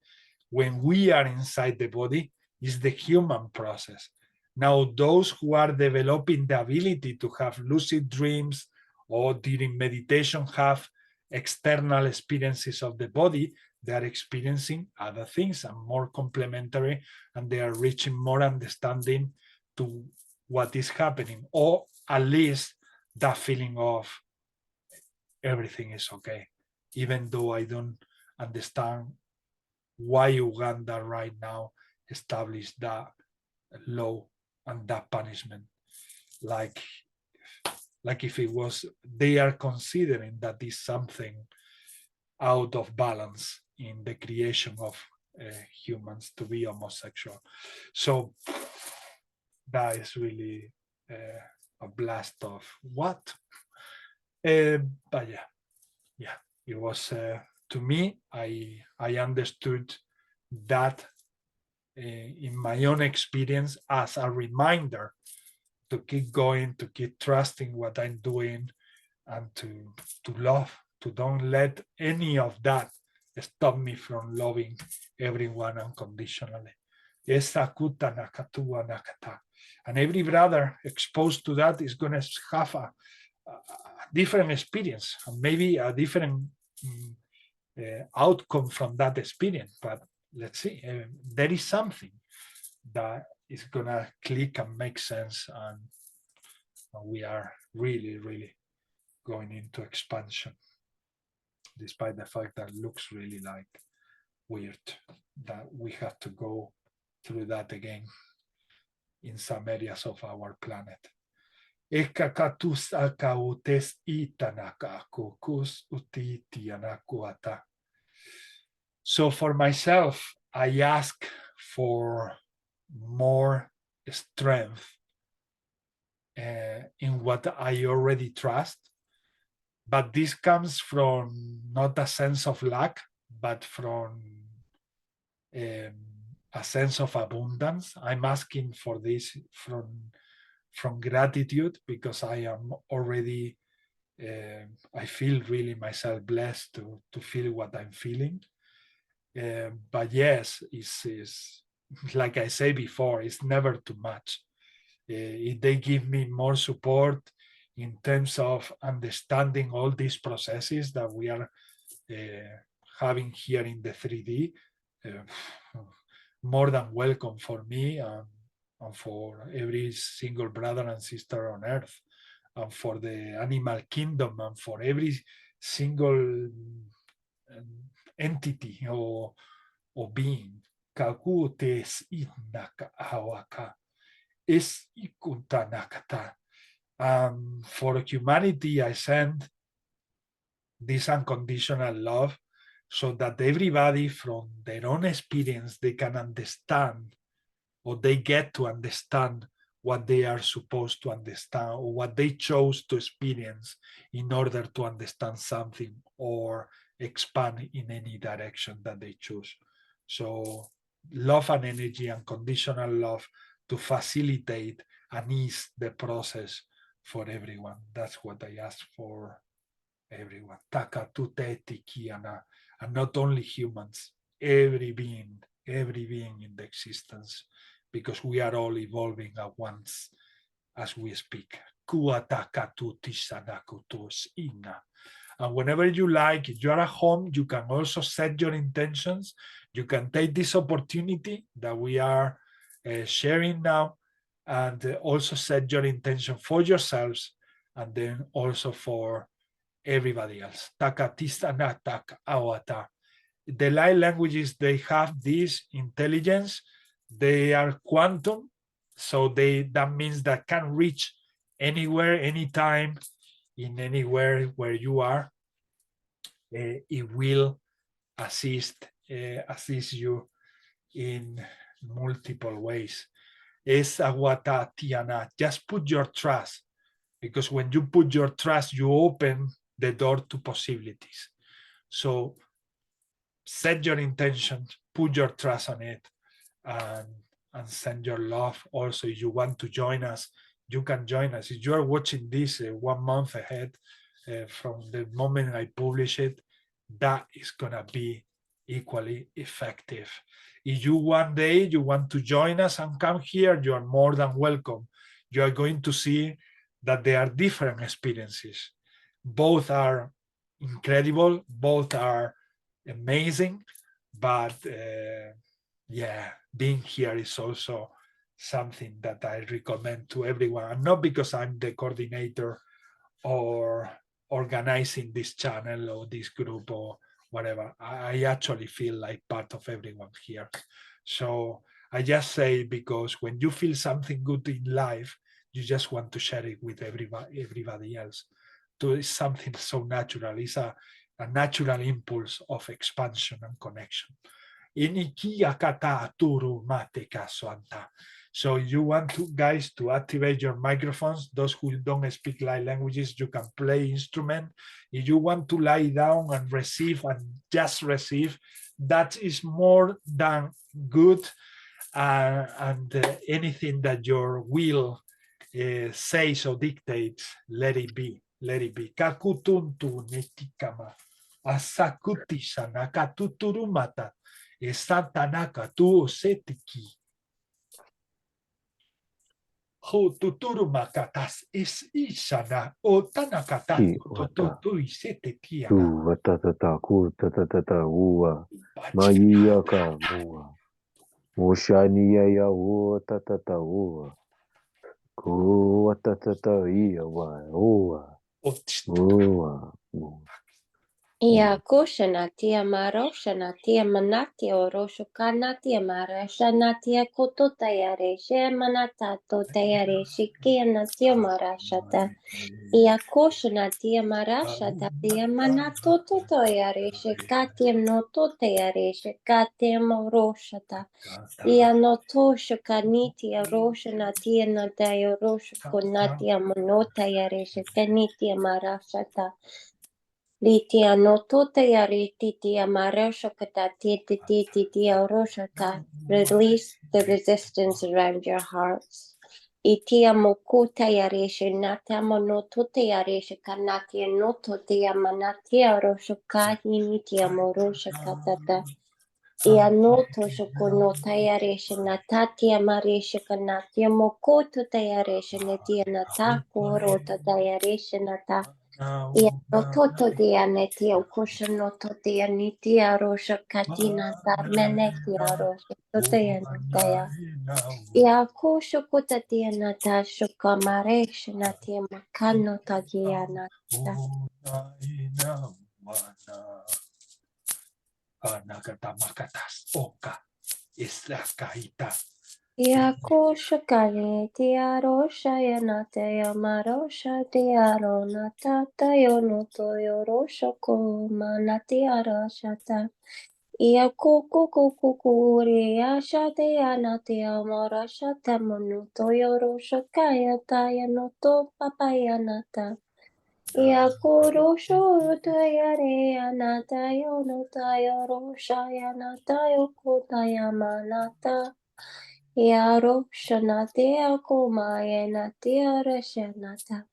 when we are inside the body, is the human process. Now, those who are developing the ability to have lucid dreams or during meditation have external experiences of the body, they are experiencing other things and more complementary, and they are reaching more understanding to what is happening, or at least that feeling of everything is okay, even though I don't understand why Uganda right now established that law and that punishment, like if it was, they are considering that is something out of balance in the creation of humans to be homosexual. So that is really a blast of what. But yeah, it was to me, I understood that in my own experience as a reminder to keep going, to keep trusting what I'm doing, and to love, to don't let any of that stop me from loving everyone unconditionally. And every brother exposed to that is going to have a different experience, and maybe a different outcome from that experience. But let's see, there is something that is gonna click and make sense, and we are really, really going into expansion, despite the fact that it looks really like weird that we have to go through that again in some areas of our planet. So for myself, I ask for more strength in what I already trust, but this comes from not a sense of lack, but from a sense of abundance. I'm asking for this from gratitude, because I am already, I feel really myself blessed to feel what I'm feeling. But yes, it's like I said before, it's never too much. If they give me more support in terms of understanding all these processes that we are having here in the 3D, more than welcome for me and for every single brother and sister on earth, and for the animal kingdom, and for every single entity or being. For humanity, I send this unconditional love so that everybody from their own experience, they can understand, or they get to understand what they are supposed to understand, or what they chose to experience in order to understand something or expand in any direction that they choose. So love and energy, unconditional love, to facilitate and ease the process for everyone. That's what I ask for everyone. And not only humans, every being in the existence, because we are all evolving at once as we speak. And whenever you like, if you are at home, you can also set your intentions. You can take this opportunity that we are sharing now, and also set your intention for yourselves, and then also for everybody else. The light languages, they have this intelligence. They are quantum, so that means that can reach anywhere, anytime, in anywhere where you are. It will assist you in multiple ways. es Awata Tiana. Just put your trust, because when you put your trust, you open the door to possibilities. So set your intentions, put your trust on it, and send your love. Also, if you want to join us, you can join us. If you are watching this 1 month ahead from the moment I publish it, that is gonna be equally effective. If you one day you want to join us and come here, you are more than welcome. You are going to see that there are different experiences. Both are incredible, both are amazing, but yeah, being here is also something that I recommend to everyone, and not because I'm the coordinator or organizing this channel or this group or whatever. I actually feel like part of everyone here. So I just say, because when you feel something good in life, you just want to share it with everybody else. So it's something so natural. It's a natural impulse of expansion and connection. So you want to, guys, to activate your microphones. Those who don't speak light languages, you can play instrument. If you want to lie down and receive and just receive, that is more than good. And anything that your will says or dictates, let it be. Let it be. Kakutuntu netikama. Asakutisha nakatuturumata. Esantanaka tu setiki. Ho tuturu makatas is ishana o tanakata tu isete kiana. Watata ku tatata ua. Mayaka mua. Moshania ya ua tatata ua. Ku watata ia wa ua. Ua. Ia koshanatia maroshanatia manatia oroshukanatia marashanatia kototayare manatato tayare shikianatia marashata. Ia koshanatia marashata tia manatoto tayare shikatia noto tayare shikatia moroshata. Ia noto shukanitia roshanatia nataya roshukunatia monotayare shikanitia marashata. Litia notote ya rititia marashakata titia roshaka. Release the resistance around your hearts. Itia mokuta ya reshinata monotote ya reshikanatia notote ya manatia roshaka hinitia moroshakatata. Ia noto shokonota ya reshinatatia mareshikanatia mokoto ya reshinatia natako rota ya reshinata. Ia nototo dia netia ukosha noto dia nitia rosha katina tarmenetia rosha totea nataya. Ia kosho kota dia nata shoka maresh natia makano tagia nata. Ia kosho kare tia rosha ya nata ya marosha tia rona tata yo noto yo rosha ko manatia rashata. Ia kuku ria shate ya natia marashata monuto yo rosha kaya taya noto papaya nata. Ia kurosho taya rea nata yo nota yo rosha ya nata yo kotaya manata. Ia rosha natia kumaya natia rashanata.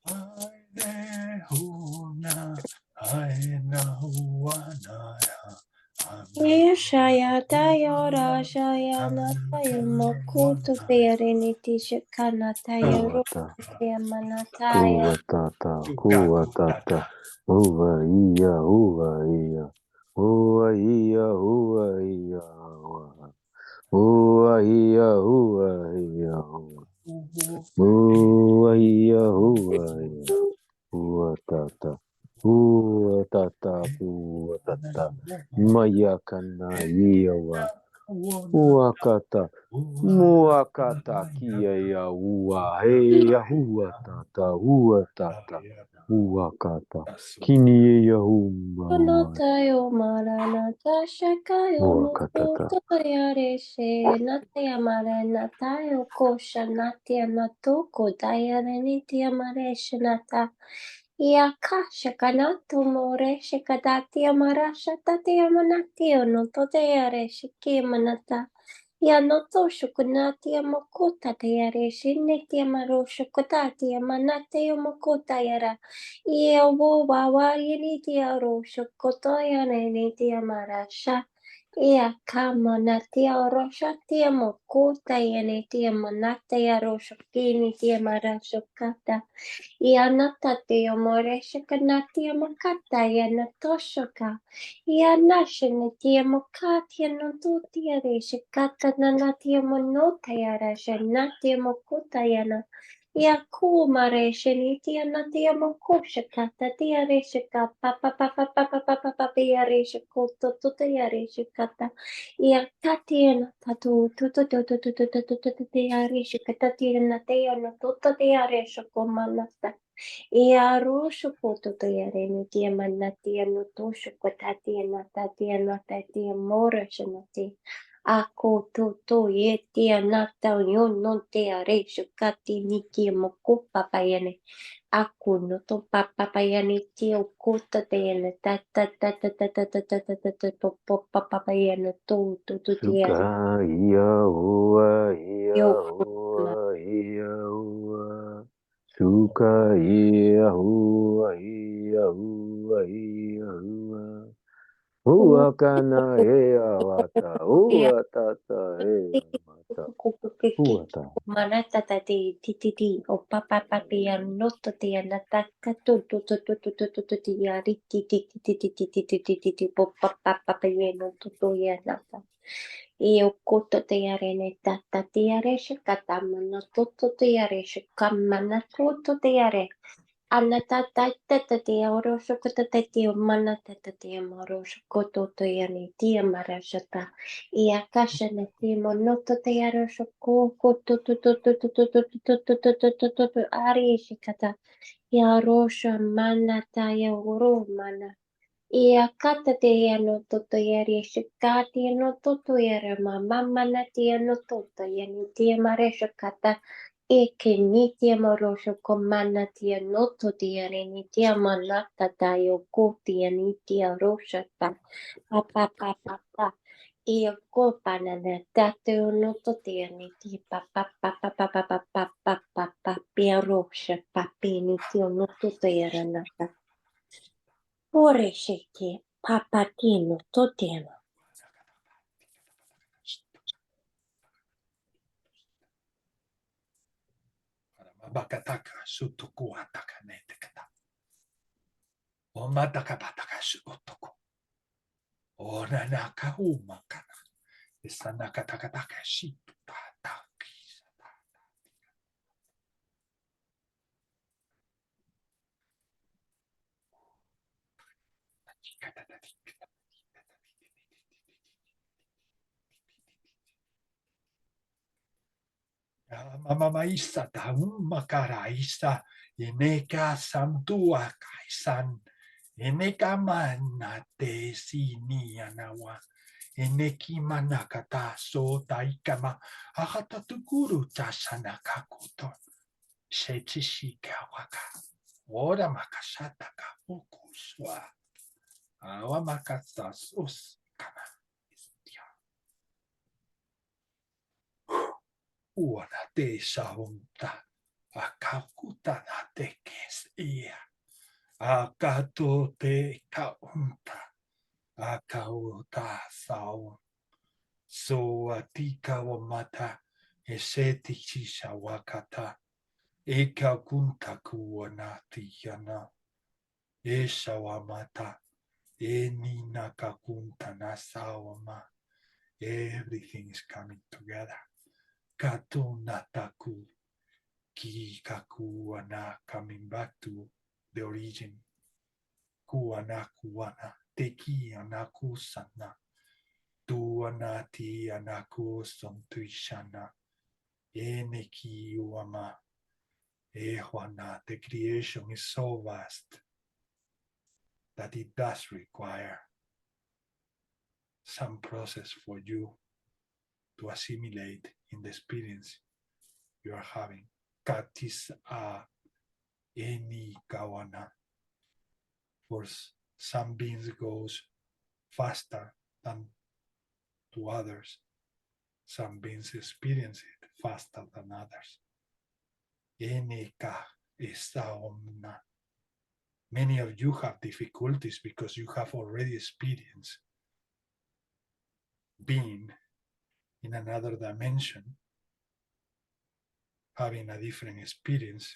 Ishaya yora shaya nataya mokuto pereniti shikanataya rupaya manataya. Kuwatata. Uva ia. Ua ia. Ua ia. Ua ia. Ua ia. Ua ia. Ua ia. Ua ia. Ua tata. Ua tata. Ua tata. Mayakana ia wa. Ua kata. Mua kata kia ia ua. Hea ua tata. Ua tata. Uakata. Kini Yahuma. Natayo Maranata Shakayo Uakatata. Motoyare Se Natya Maranatayo Kosha Natya Natoko Dayanitya Mareshanata Yakasha Kanato More Shikadatia Marasha Tatia Manatio Notoyare Shikimanata Yanoto Shukunatia Mokota Tayare Shinitia Maro Shukutatia Manateo Mokota Yara Ia wo wawa yinitia ro shokotoya nenitia marasha. Ia kama natia roshatia mokuta yanitia manatia roshokinitia marashokata. Ia natatia moreshaka natia makata yanatoshoka. Ia nashanitia mokatia notutia reshikata nanatia monota yarasha natia mokuta yana. Yaku mare sheniti anatia mokosha kata tia reshika papa papa papa papa papa ya reshiko toto ya reshikata ya tati na tatu toto toto toto toto toto ya reshika tati na tia na toto ya reshiko manata ya rosho toto ya reniti manatia no tosho kotati na tati mora shenati Ako to ye tia nata yon non te are shukati niki moko papayane. Ako no to papayane tio kota te ene ta papayane to tia Suka iya ua iya yo ua iya ua. Suka iya ua iya ua iya ua. Ua kana ea wata. Ua tata ea mata. Ua ta. Manata tati titi o papa papia noto te anataka to tia riti papa papia noto ya nata. Io koto te arene tata te are shikata mana toto te are shikamana toto te are. Anatata tata te oro shokota te mana tata te moro shokoto te ane te marashata. Ia kasha na te monoto te aro shoko koto to ari shikata. Ia rosha mana ta ia oro mana. Ia kata te ano toto iari shikati ano toto iari mama na te ano toto iani te maresha kata eke ni te marosho komana te ano toto iari ni te manata tayo ko te ani te arosha ta pa ia ko panana tate ano toto iani te pa piarosha papini te ano toto iari nata Oresheke papatino toteno. Bakataka sutukuataka netekata. Omataka bataka sutoko. Oranaka umakana. Isanakatakataka shitutataki. Mama maisa da umakara isa. Ineka santua kaisan. Ineka mana te sini anawa. Ineki manakata so taikama. Ahata tukuru tasana kakuto. Shechishika waka. Ora makashata ka okuswa. Awa makasasus kana. Uona te saunta. Akakuta na te kes ia. Akato te kaunta. Akauta saun. So atika wa mata. Eseti chisha wakata. Eka kunta kuona tiyana. Esha wa mata. Eni nakakunta nasawama. Everything is coming together. Kato nataku. Ki kakuana coming back to the origin. Kuana kuana. Teki anaku sana. Tuanati anaku sontuishana. Eneki uama. The creation is so vast that it does require some process for you to assimilate in the experience you are having. Katis a eni kawana. For some beings goes faster than to others. Some beings experience it faster than others. Enika esta omna. Many of you have difficulties because you have already experienced being in another dimension, having a different experience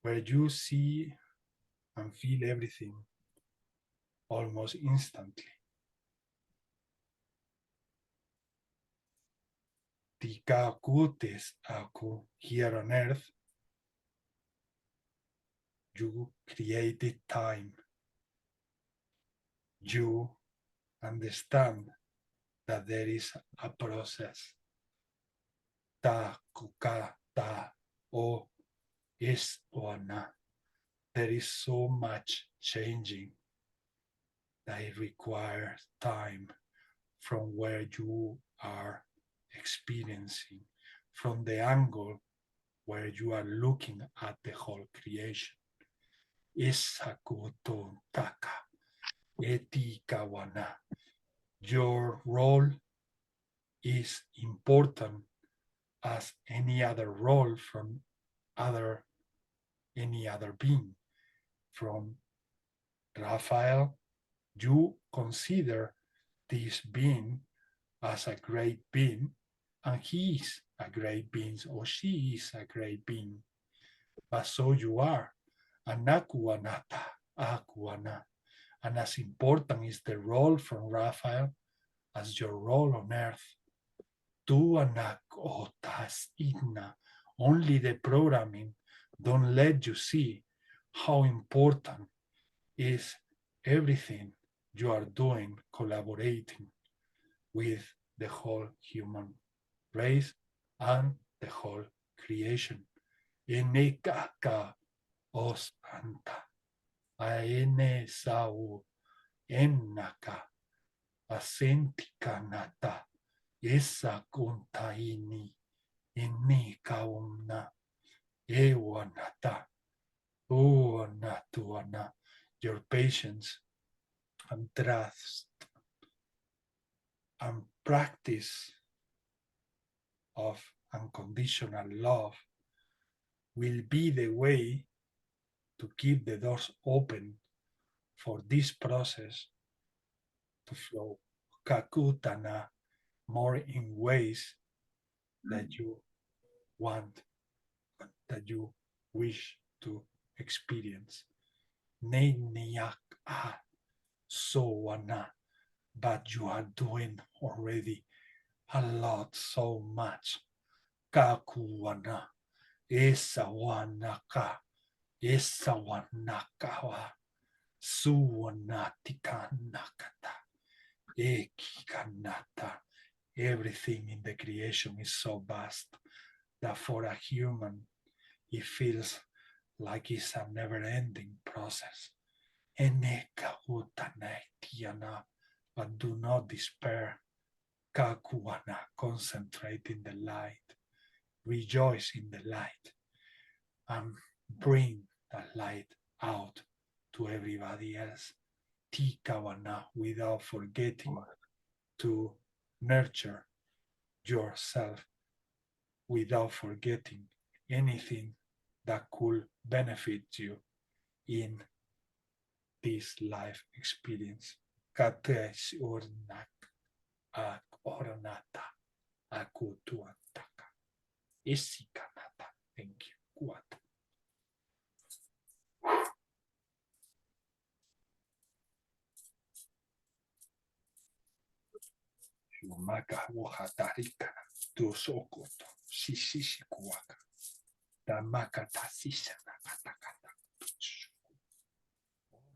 where you see and feel everything almost instantly. Tika kutes aku here on earth, you created time. You understand that there is a process. Ta kuka ta o is ona. There is so much changing that it requires time from where you are experiencing, from the angle where you are looking at the whole creation. Isakuto taka etikawana. Your role is important as any other role from any other being. From Raphael, you consider this being as a great being, and he is a great being, or she is a great being. But so you are. Anakuanata, akuana. And as important is the role from Raphael as your role on earth. Tu anakotas igna. Only the programming don't let you see how important is everything you are doing, collaborating with the whole human race and the whole creation. Enekaka os anta, aene sau ennaka, asentikanata, esa kuntaini, enekaumna, ewanata, uanatuana. Your patience and trust and practice of unconditional love will be the way to keep the doors open for this process to flow kakutana more in ways that you want, that you wish to experience. Neiniak sowana, but you are doing already a lot, so much. Kakuana, esawanaka, esawanakawa, suwanatika nakata, ekikanata. Everything in the creation is so vast that for a human, it feels like it's a never-ending process. But do not despair. Kakuana, concentrate in the light, rejoice in the light, and bring that light out to everybody else. Tikawana, without forgetting to nurture yourself, without forgetting anything that could benefit you in this life experience. Kates urnak ak oranata akutuantaka isikanata. Thank you. Kuat. Shumaka wuhatarika tusokoto shisishikuaka tamaka tasisa nakatakata.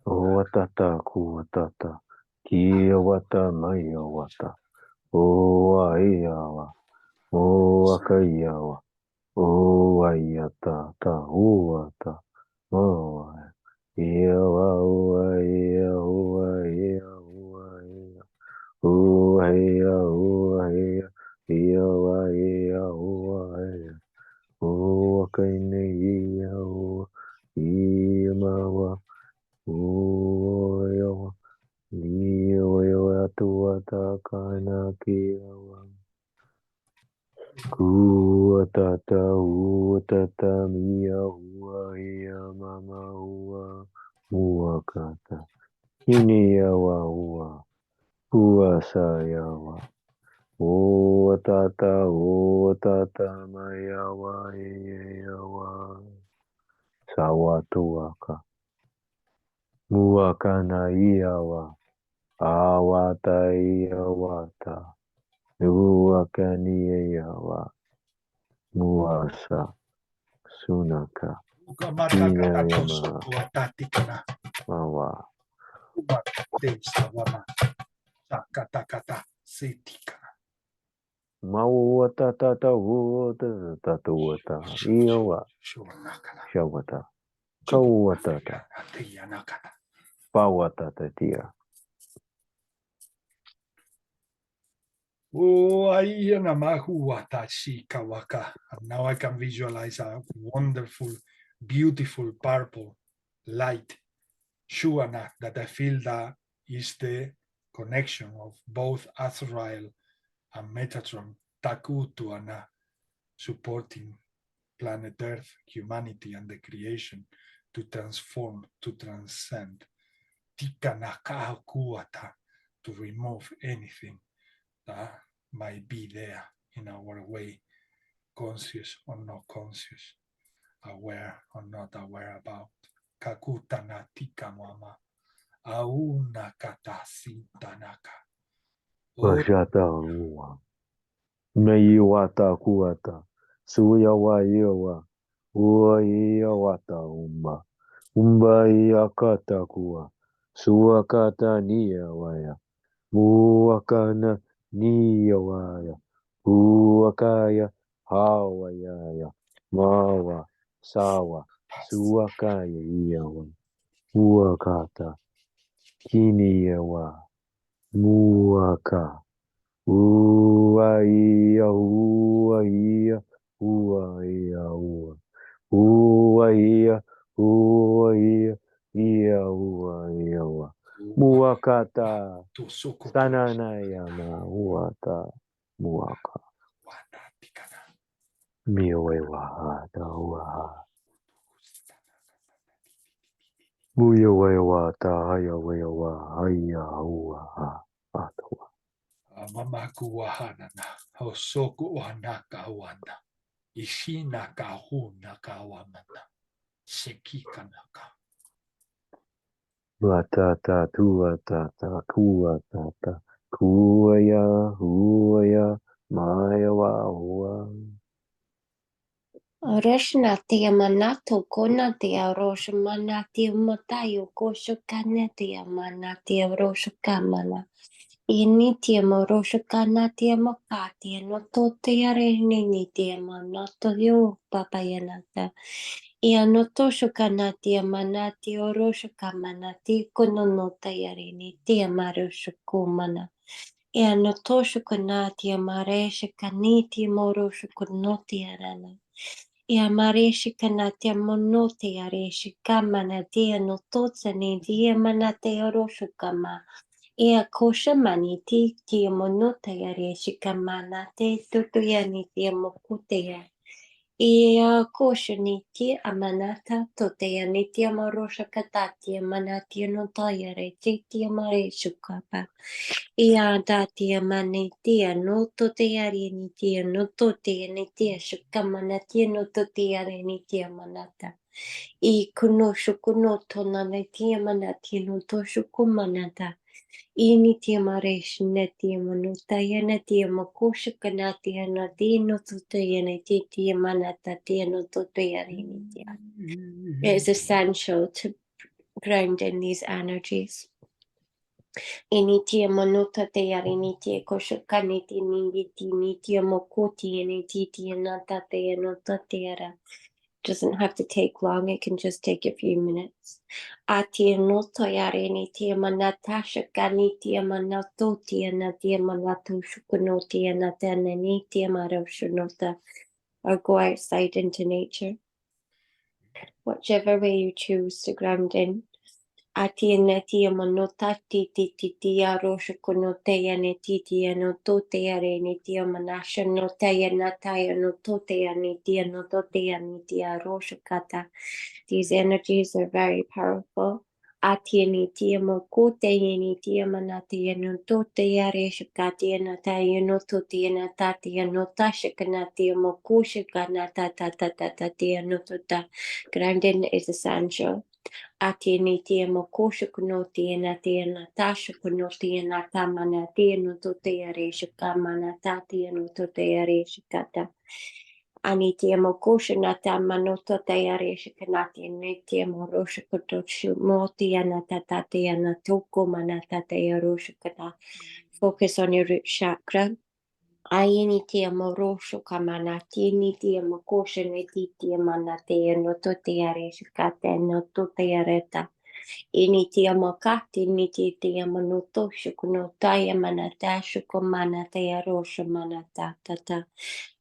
Watata kuwatata kiyawata mayawata oa eawa O Akayawa, O Ayata, Ta, Uata, O Yawa, O Aya, O Aya, O Aya, O Aya, O Aya, Yawa, Aya, O Aya, O Akaine, Yawa, Yamawa, O Yawa, Yawa, Tuata, Kana, Kiyawa. Kuatata uatata mia hua ia mama hua hua kata iniawa hua hua sayawa uatata mayawa iawa sawatuaka muakana iawa awata iawata uakani iawa muasa sunaka inayama mawa mawata tata wata tata wata iawa shawata kawata pawata tatia. And now I can visualize a wonderful, beautiful purple light, Shuana, that I feel that is the connection of both Azrael and Metatron, Takutuana, supporting planet Earth, humanity, and the creation to transform, to transcend. Tikanaka Kuata, to remove anything that might be there in our way, conscious or not conscious, aware or not aware about. Kakutana tikamama, auna katasintanaka. Vajata uwa. Meiwata kuata. Suyawa yawa. Ua iawata umba. Umba iakata kua. Suakata niawaya. Muakana niawaya. Uakaya hawayaya. Mawa sawa. Suakaya iawa. Uakata. Kiniawa. Muaka. Uaia, uaia, uaia, ua. Uaia, uaia, ia, uaia, ua. Muakata. Sananayama, uata, muaka. Miowewahata, uaha. Muiowewata, hayawewa, haya, uaha, atawa. Mamaku wahanana, osoku wanaka wana, ishinaka hunaka wamana, sekikanaka. Watata, tuatata, kuatata, kuaya, huaya, maya wahua. Roshna tia manato kona tia rosha mana tia matayo kosho kana tia mana tia rosha kamana. Ini tia mo rosha kana tia maka tia no to tia reni ni tia manato yo papayanata. Ia no to shukana tia mana tia rosha kamana tia kono no tia reni tia marosha kumana. Ia no to shukana tia maresha kaniti mo rosha kono tia rana. Ia mareshi kanatia monote areshi kamana dia no totsani dia manate oroshu kama. Ia kosha maniti dia monote areshi kamana te tutuyani dia mokute ya. Ia kosha niti amanata toteyani dia morosha katatia manatia no tayare titia mareshu kapa. Ia datia manitia no toteari nitia no totea nitia shukamanatia no toteari nitia manata. I kuno shukuno tona nitia manatia no to shukumanata. I nitia maresh netia manutaya netia makushukanatia no di no totea nitia manata tia no toteari nitia. It is essential to ground in these energies. Initia monota te arinitia koshokaniti nitia mokoti initia nata te anota te ara. Doesn't have to take long, it can just take a few minutes. Atia nota arinitia manata shakanitia manatotia natia manato shukunotia natananitia maroshanota. Or go outside into nature. Whichever way you choose to ground in. Atiene tia manota titi titia rosha konotea ne titia no totea re ne tia manasha no tea nataya no totea ne tia no totea ne tia rosha kata. These energies are very powerful. Atiene tia mokote ne tia manatia no totea re shakatia nataya no totea natatia no tashakanatia mokusha kanata tata tia no tota. Grounding is essential. Atini tia mokosha kuno tia na tia natasha kuno tia na tamana tia no to tia reshika mana tatia no to tia reshikata. Ani tia mokosha na tamano to tia reshika na tia ne tia morosha kuto mo tia na tata tia na toko mana tatia roshikata. Focus on your root chakra. Aini tia morosho kamana tini tia mokosha ne tia mana tia no to tia reshikata no to tia reta. Ini tia makati ni tia manuto shukuno taya manata shukumana taya rosha manata tata.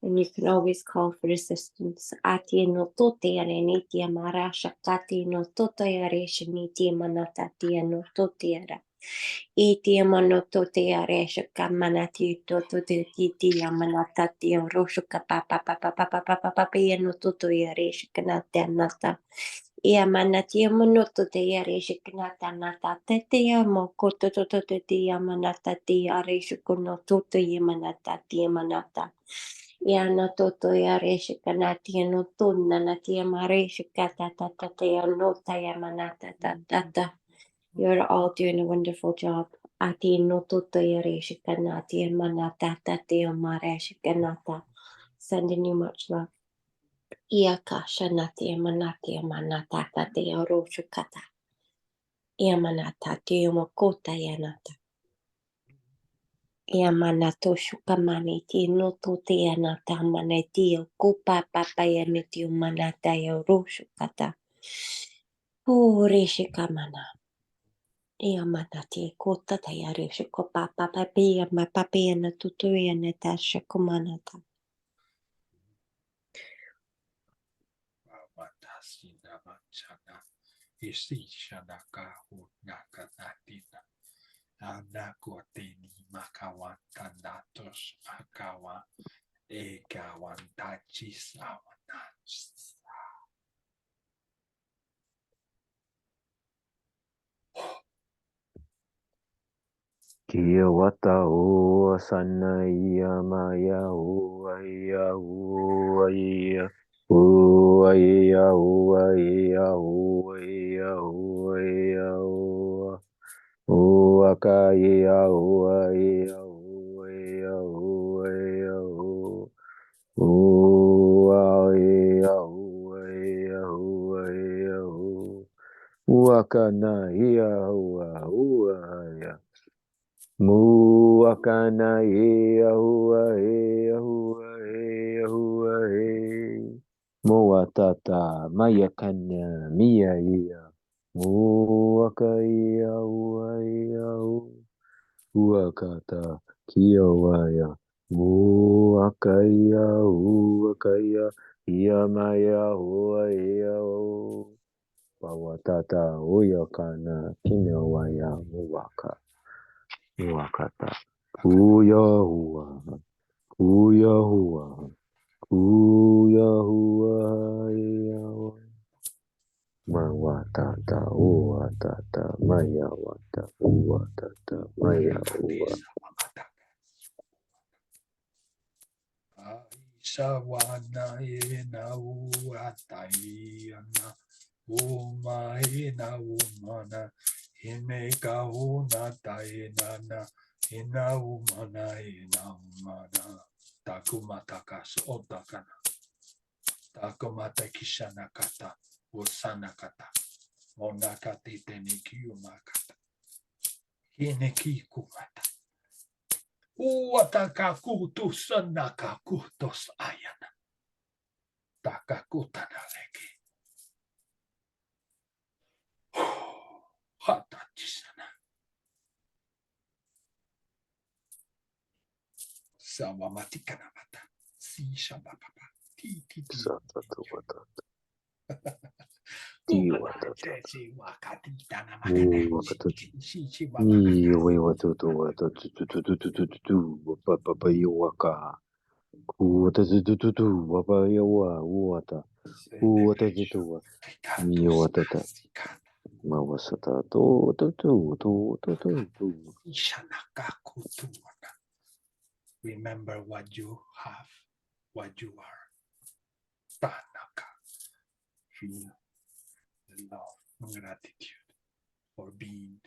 And you can always call for assistance. Ati no tote yare ni tia marasha kati no toto yare shini tia manata tia no tote yara. Iti manoto te aresha kamanati toto te titi yamanata te rosho kapapa papa papa papa papa no toto yaresha kanata nata. Ia manati manoto te yaresha kanata nata te te yamoko toto te yamanata te aresha kono toto yamanata te yamanata. Ia no toto yaresha kanati no tuna nati yamaresha kata tata te anota yamanata tata. You're all doing a wonderful job. Ati no toto yareshikanati manata tate omareshikanata. Sending you much love. Iakasha nati manati manata tate oroshukata. Iamanata te omokota yanata. Iamanato shukamani ti no tote yanata maneti okupa papa yaneti manata yoroshukata. Urishikamana. Ia manati kota tayari shiko papa papi ma papi na tutu na tasha kumanata. Watasina manchana isi shanaka nakanatina anakoteni makawan kanatos akawa ekawan tachis awanach. Kia wata o sana ia maya o ia o ia o ia o ia o ia o ia o aka ia o ia o ia o ia o ia o ia o ia o aka na ia o ia Muakana e ahua e ahua e ahua e Moatata mayakana mia ia Muaka e ahua e ahu Uakata kiawaya Muaka e ahua kaya Ia maya hua e ahu Pawatata uyakana kinawaya muaka Muakata Kuyahua, Kuyahua, Kuyahua, Mawatata, Uatata, Mayawata, Uatata, Mayahua. Sawana ena uataiana uma ena umana imeka una tainana ina umana takumatakas otakana takumatakishana kata usana kata onakati tenikiumakata Kineki kumata. Uatakakutu sanakakutos ayana. Takakutana leki. Hatachisana. Sawamatikana mata. Si shabapapa. Ti ti ti. Satatuata. Kumana Tiwatata. chechi wakati tana makata. Muwakatatu. Shichi Iwewatutuwata. Tutututututu. Papa Iwaka. Kuwatatututu. Papa Iwa. Uwata. Uwatatutua. Miwatata. Mawasata. To. Remember what you have, what you are. Tanaka. Feel the love and gratitude for being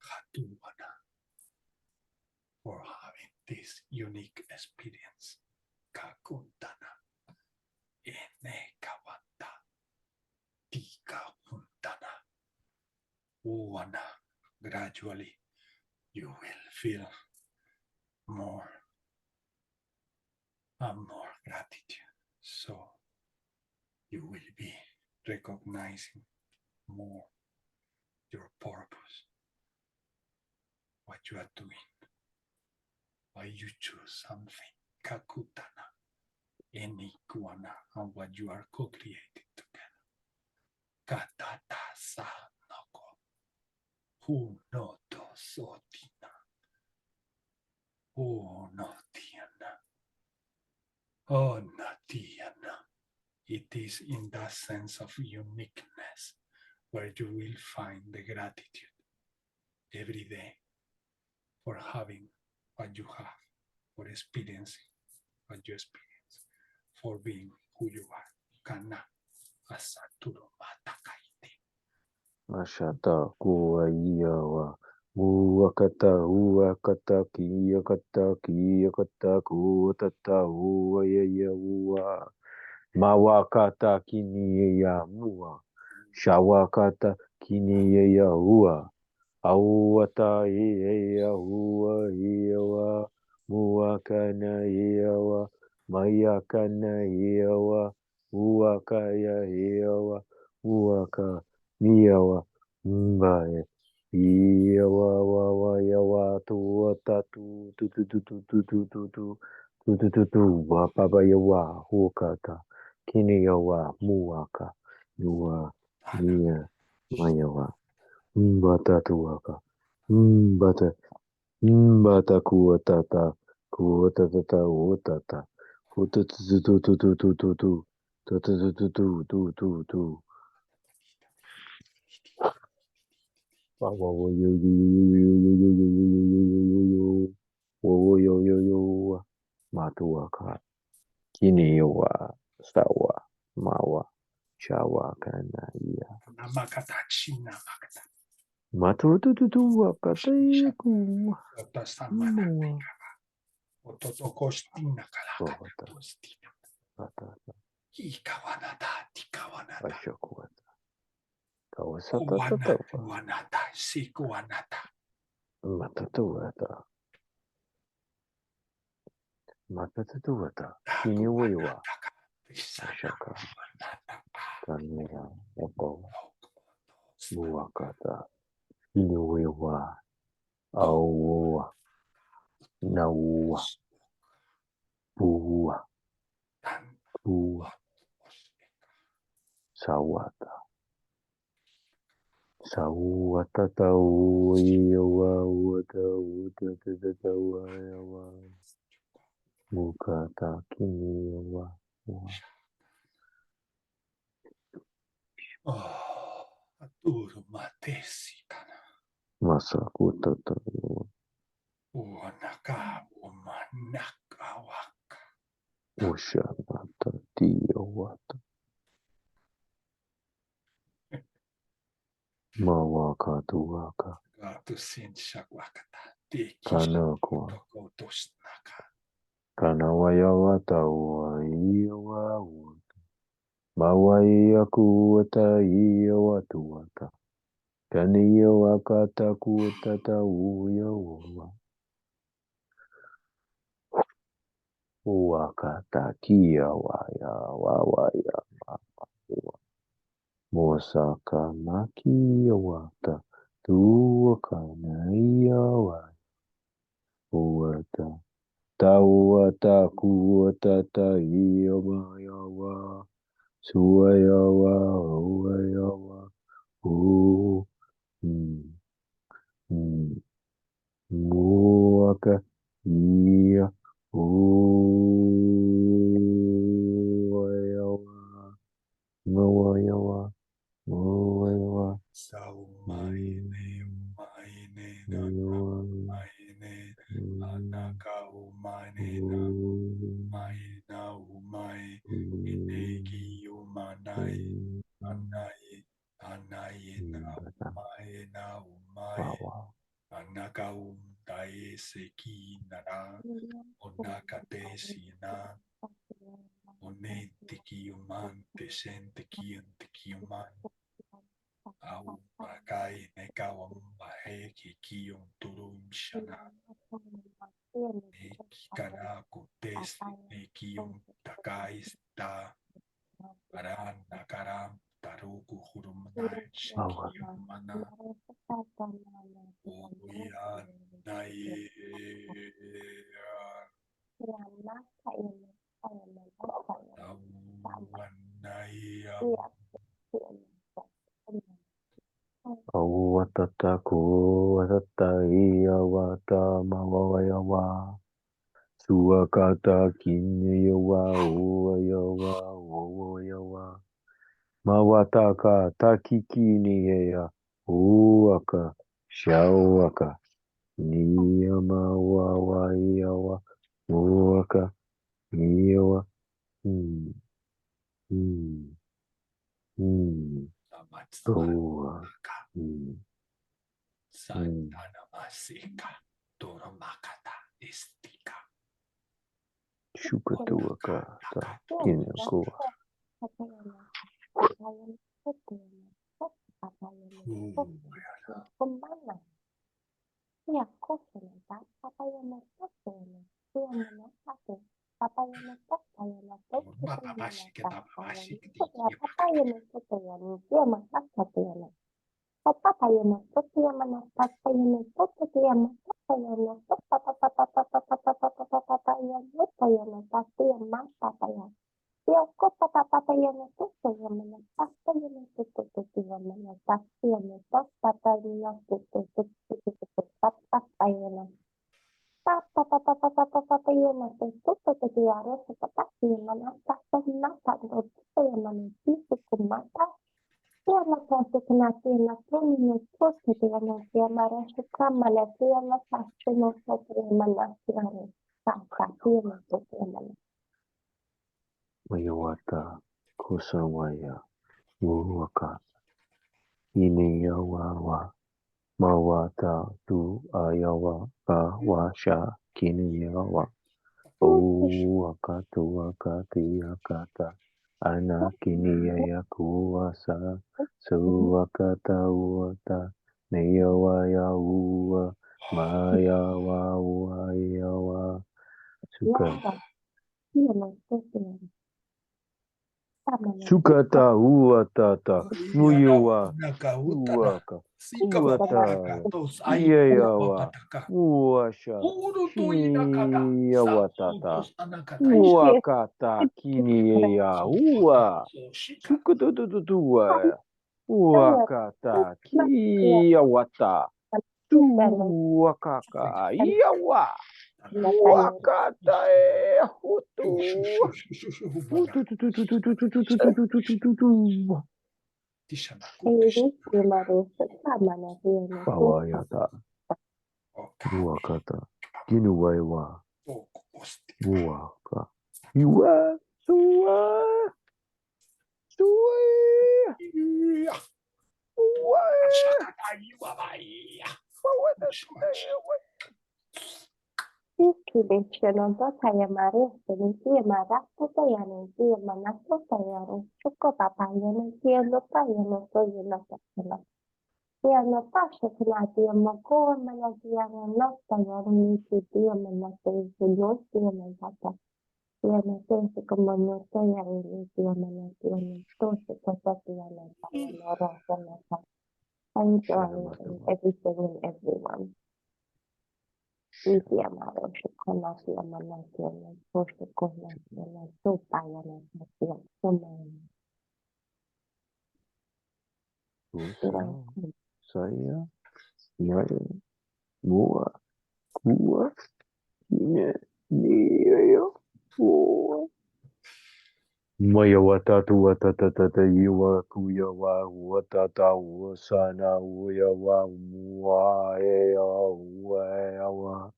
Hatuana, for having this unique experience. Kakuntana. Enekawanta. Tika Huntana. Uana. Gradually, you will feel more and more gratitude. So you will be recognizing more your purpose, what you are doing, why you choose something, kakutana, enikuana, and what you are co-creating together. Katata sanoko, hunoto sotina, unotiana, onatiana. It is in that sense of uniqueness where you will find the gratitude every day for having what you have, for experiencing what you experience, for being who you are. Kana asaturo matakaite. Ashata kuwa iyawa. Uwakata kiyakata kuwatata uwa yaya uwa. Mawakata kiniya muwa. Shawakata kiniya uwa. Awata iya uwa iyawa. Muwakana iyawa. Mayakana iyawa. Uwakaya iyawa. Uwaka iyawa. Mbae. Iyawa wa yawa tu tatu tu tu tu tu tu tu tu tu. Wa baba yawa hukata kini yawa muwaka yuwa niya mayawa mbata tuwaka mbata kuwatata utata tu matuwaka Kiniwa, Sawa, Mawa, Shawa, Kana, Iya. Namakatachina makata. Matututuwa, Katayaku. Otasamana pekaba. Ototokostina kalakata postina. Ikawanata, tikawanata. Ashakuata. Kuwanata, Kawasata, kuwanata, sikuwanata. Matatuata. Matatuata. Kiniwa, Ashaka, Kanira, Oko, Muwakata. Kiniwa, Awa, Nawa, Buwa, Buwa, Sawata. Sawata tau iyawa wata wata tata wayawa. Mukata kini yawa. Aturu matesi kana. Masakuta tau. Uanaka, umanaka waka. Ushanata tiya wata. Mawaka tuwaka. Gatu sin shakwakata. Teki Kanakwa. shakotoko tosnaka. Kanawaya wata wa iyawa wata. Mawaiya kuwata iya watu wata. Kaniyo wakata kutata uya wa. Wakata kia waya wawaya wa. Mosaka makia wata. Tuakana iya wa. Uata. Tauata kuatata iya maya wa. Suaya wa uaya wa. Muaka ia uayawa mawayawa mawayawa Sau maine na maine anaka umane na maina umai inegi umanai anai anai na umai na umai anaka umdai seki nara onakate sina onen tiki uman tesen tiki uman au makai nekawam bahe kikium turum shana nekikana kutes nekium takais ta aran nakaram taruku hurumnai shikium mana oya nai tawanai Awatata kuatata iya wata mawayawa suakata kiniyawa uayawa uayawa mawataka takikiniya uaka shawaka niyamawawayawa uaka niyawa Santana masika toromakata istika Shukatuaka takinakoa Mayawata kusawaya uaka iniyawawa mawata tu ayawa kawasha kiniyawa uaka tu akati akata ana kiniyaya kuasa suakata uata niyawaya ua mayawa uayawa suka Sukata uatata muyuwa uaka uata iyayawa uasha kiyawatata uakata kiniya ua sukatututua uakata kiyawata suakaka iyawa uakata hutu Pawayata Uakata Kinuwaiwa Uaka Iwa Sua Sua Ia Natasha kanatia mako manatia nasta yarani kitia manate seyosia manata. Ia natese como no te yarani tia manatia nastose katatia nata yanora sanata. I join in everything and everyone. Itia maro shukanatia manatia nastose konatia nasopa yanatia kumana. Saya, Maya, Mua, Kua, Ine, Neo, Maya watatu watatata iwa kuya wa watata wasana uya wa mua ea wa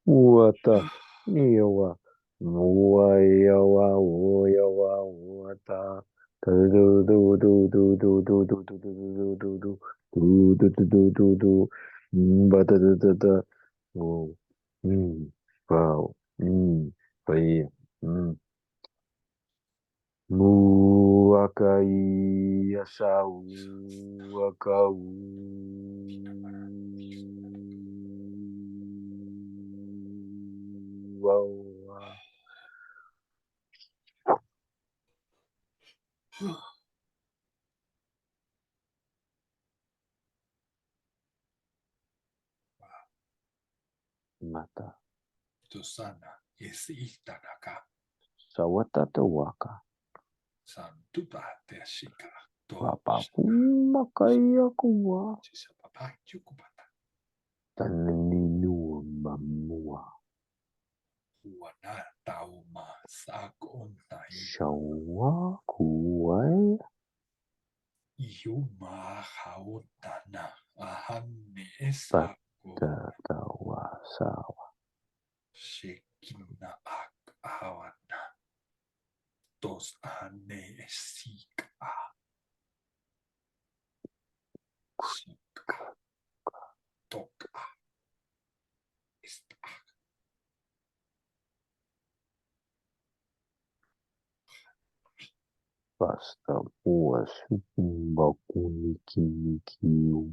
wata niwa mua ea wa uya wa wata do do do do do do do do do do do do do do do do do bata da da da oh wow pai Muakai asau akau wow mata Tusana is itanaka. sawatata waka Santupa te shika. papa makai akuwa Papa chukupata. taninu mamua Wana tauma sakontai. shawa kuai Yuma hautana. Ahane esa. tatawa sawa Shekina ak awana. Dos ane esika. Sika. Toka. Esta. Basta mua sukumbakuniki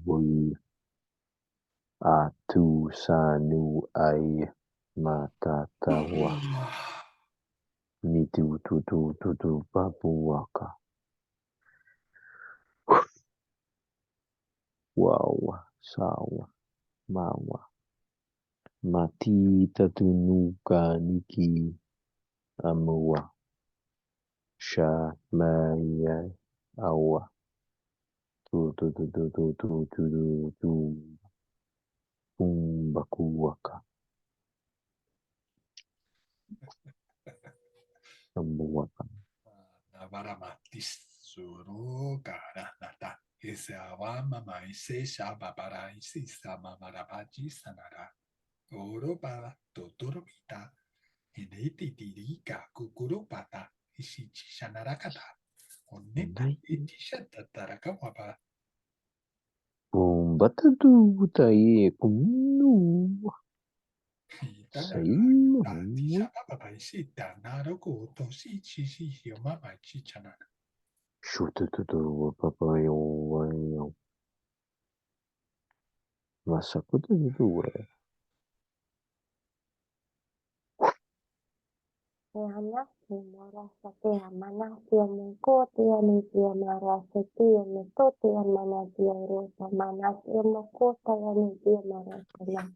wai atu sanu ai matatawa mitu tutu papuaka wawa sawa mawa mati tatunuka niki amua sha maya awa tu pumbakuaka ambuaka Navaramatis suru kara nata. Ese awama maise shaba para isi sama marabaji sanara. Oro para totoro mita. Hineti tirika kukuro pata. Ishichi shanarakata. Oneta itishata taraka wapa. Batatu tai kunu sai Shaba papa isita naroko tosi chishi yomama chichanana. shututu papayo wayo masakutu due Anasi marasa tia manasi mengkotia nitia marasa tia mekotia manatia rosa manasi mengkota ya nitia marasa na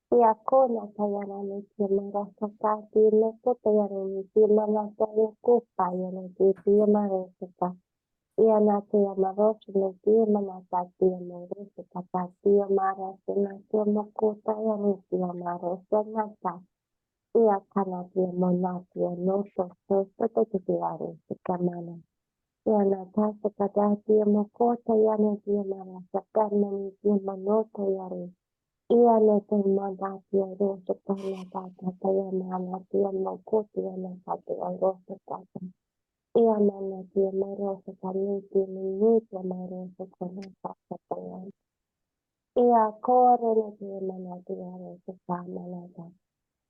tia kona tayana nitia marasa kati mekota ya nitia marasa yokupa ya nitia marasa ka ia natia marasa nitia marasa tia marasa kati marasa natia mekota ya nitia marasa nasa ia kana dia monatia noto soto tukiare sekamana ia nata sekada dia mokota yana dia marasa karena dia monoto yare ia nete monatia ro sekana tata taya mana dia mokota yana tata ro sekata ia mana dia maro sekani dia menyita maro sekana tata taya ia kore dia mana dia ro sekana tata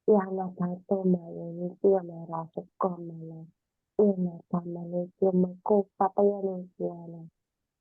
Yana tato mayo dia merasa komana. Yana tamane dia mengko papa yana tiana.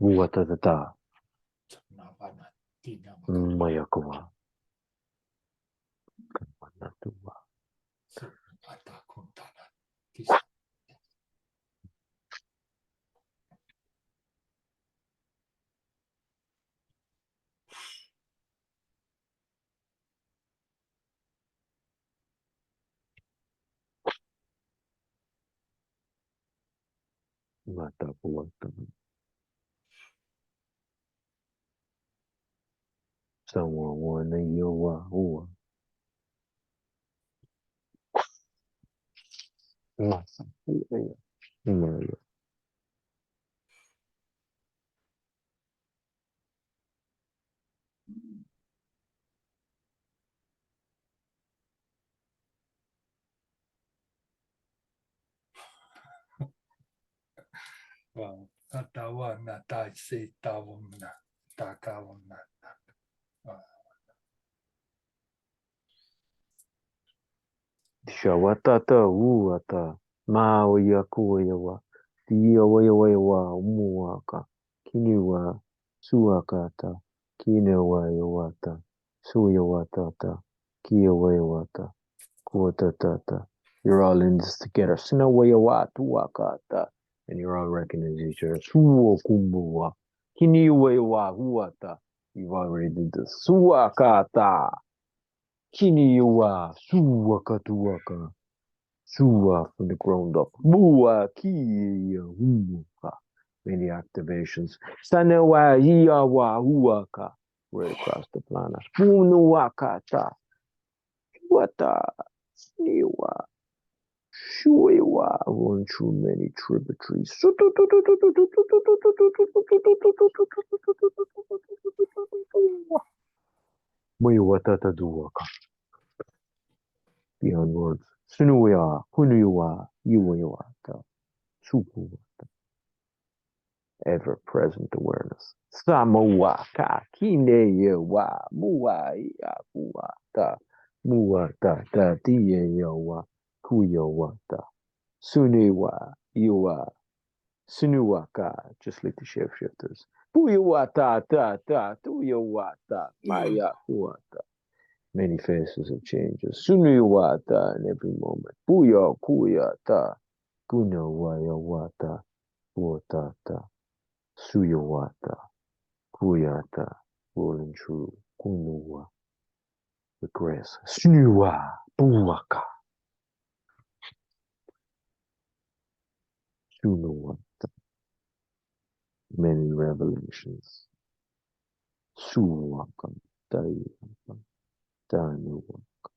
Uatata. Navana, Tina, Mayakawa. Manatua. Ata Kuntana, Kis. Matapuata. Someone yowa ua. Masa. Maya. Wow. Atawana, Tai Se Tavuna, Takavuna. Shawatata uata. Maoya kuyawa. Tia wayawa umuaka. Kiniwa. Suakata. Kinewa yawata. Suyawatata. Kia wayawata. Kuatatata. You're all in this together. Sinawayawatu wakata. And you're all recognizing each other. Suokumbuwa. Kiniwa huata. You've already did this. Suakata. Kiniwa. Suakatuaka. Sua from the ground up. Bua kia huaka. Many activations. Sanawa hiawa huaka. Right across the planet. Punuakata. Wata. Niwa. Shuiwa run through many tributaries. Muiwatata duaka. Beyond words. Sunuya, Punuya, Yuwata, Supu. Ever present awareness. Samawaka, Kineyawa, Muayakuata, Muata, Tiyawa, Kuyawata, Suniwa, Yuwa, Sunuwaka, just like the shapeshifters. Puyawata, Tuyawata, Maya Kuata. Many faces of changes. Sunuwata in every moment. Puya Kuyata, Kunawayawata, Kuatata, Suyawata, Kuyata, rolling through Kunuwa, the grass. Sunuwa, Puwaka, Sunuwata. Many revelations. Suwaka, Dayaka, Danuwaka,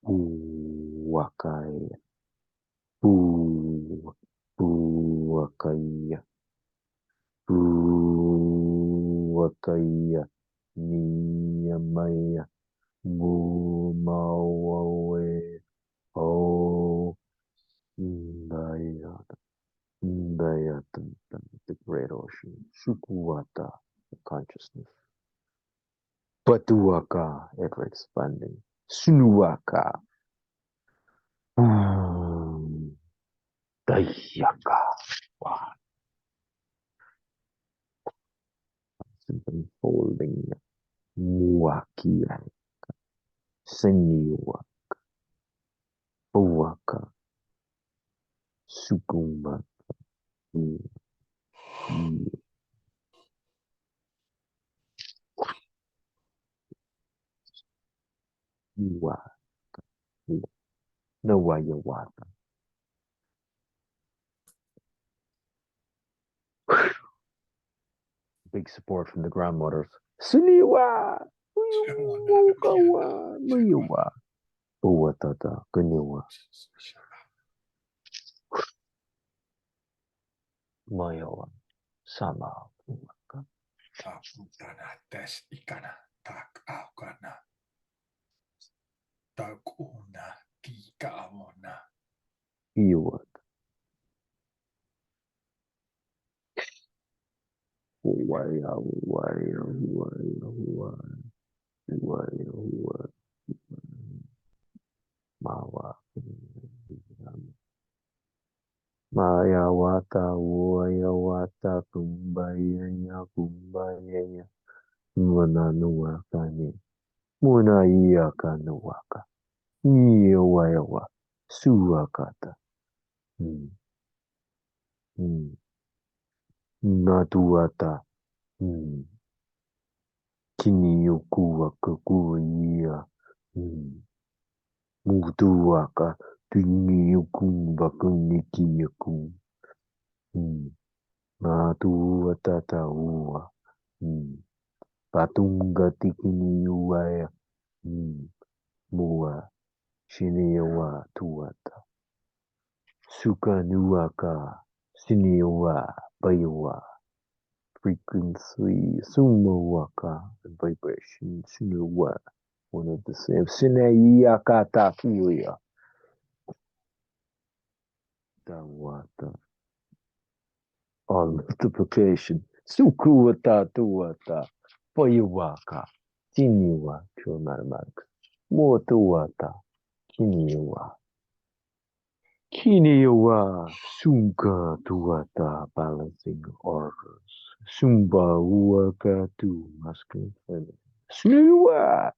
Puwakaya, Puwakaya, Puwakaya, Niyamaya, Mumawawe, Oh, Dayata, Dayata, the great ocean, Sukuwata, the consciousness. Patuaka, ever expanding. Sunuaka. Dayaka. Wow. Unfolding. Muakia. Seniwa. Puaka. Sukuma. Nawayawata. Big support from the grandmothers. Suniwa! Mukawa! Muyawa! Uwatata, Kaniwa. Mayawa. Sama. Uwaka. Takutana, Tes Ikana, Tak Aukana, Takuna, Kikavona. Iwat. Uwaya, uwaya, uwaya, uwaya. Uwaya, uwaya. Mawa. Maya wata, waya wata, kumbaya, kumbaya. Muna nuwaka ne. Muna iyaka nuwaka. Yawa yawa. Suwakata. Natuwata. Kiniyoku waka kuya. Mutuwaka. Tuniyoku waka nikiyaku. Natuwata uwa. Patunga tikiniuaya. Mua. Shiniyawa tuwata. Suka nuaka. Siniwa. Bayawa. Frequency. Sumawaka. Vibration. Siniwa. One of the same. Sinayakata fuya. Tawata. All multiplication. Sukuwata tuwata. Bayawaka. Siniwa. Pure mathematics. Motuwata. Kiniwa. Kiniwa. Sunka tuwata. Balancing orders. Sumba uwaka tu. Masculine feminine. Siniwa.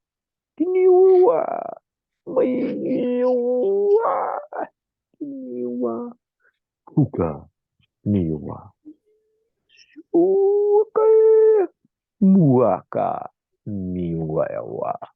Kiniwa. Bayawa. Kiniwa. Kuka. Niwa. Uwaka. Muaka. Niwa. Uwaka.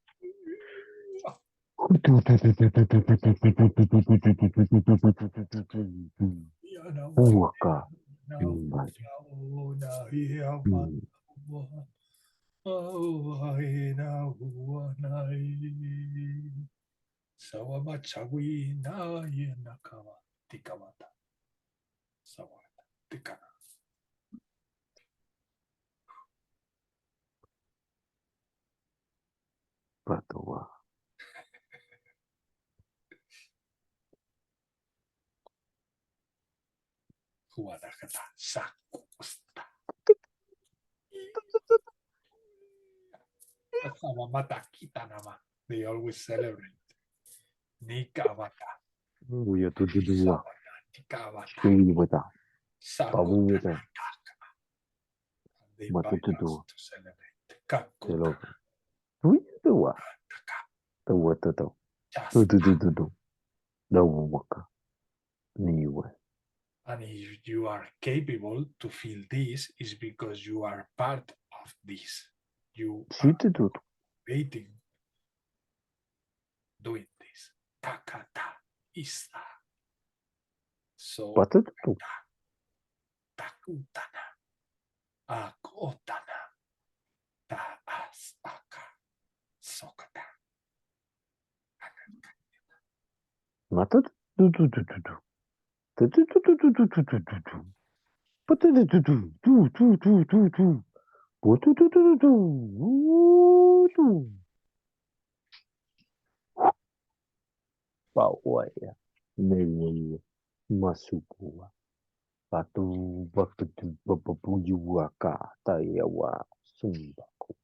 Sawamachawi na yenakawa tikawata. Sawata tikana. Patawa. Huadakata sakusta. Sawamata kitanama. They always celebrate. Nikawata. Uya tududua. Tikawata. Uya. Sakutana. They invite us Matutudu. to celebrate. Kakuta. Hello. Uya. Tawa. Tudududu. Dawaka. Niwa. And if you are capable to feel this, is because you are part of this. You are waiting, doing this. Takata isa. So takutana. Akotana. Taas aka. Sokata. Matatudududu. Bawaya. Meya. Masukua. Patu. Bapatu. Babuyuaka. Tayawa. Sumbaku.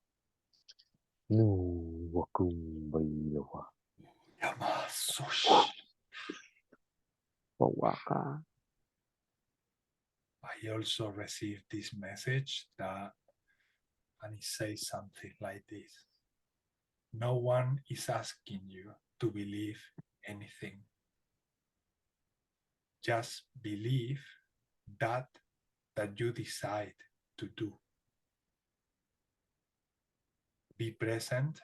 No. Wakumbayawa. Yamasushi. Bawaka. I also received this message that, and it says something like this. No one is asking you to believe anything. Just believe that you decide to do. Be present.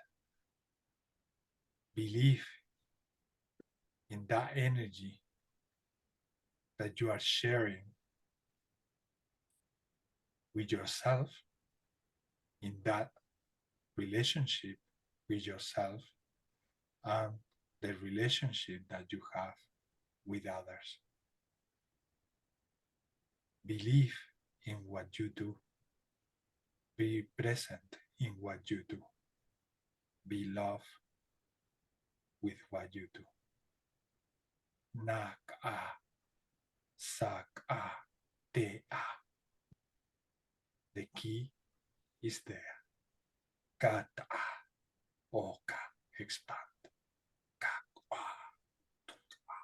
Believe in that energy that you are sharing with yourself, in that relationship with yourself, and the relationship that you have with others. Believe in what you do. Be present in what you do. Be loved with what you do. Nak-a, sak-a, te-a. The key is there. Kat-a, oka, expand. Kak-a, tuk-a.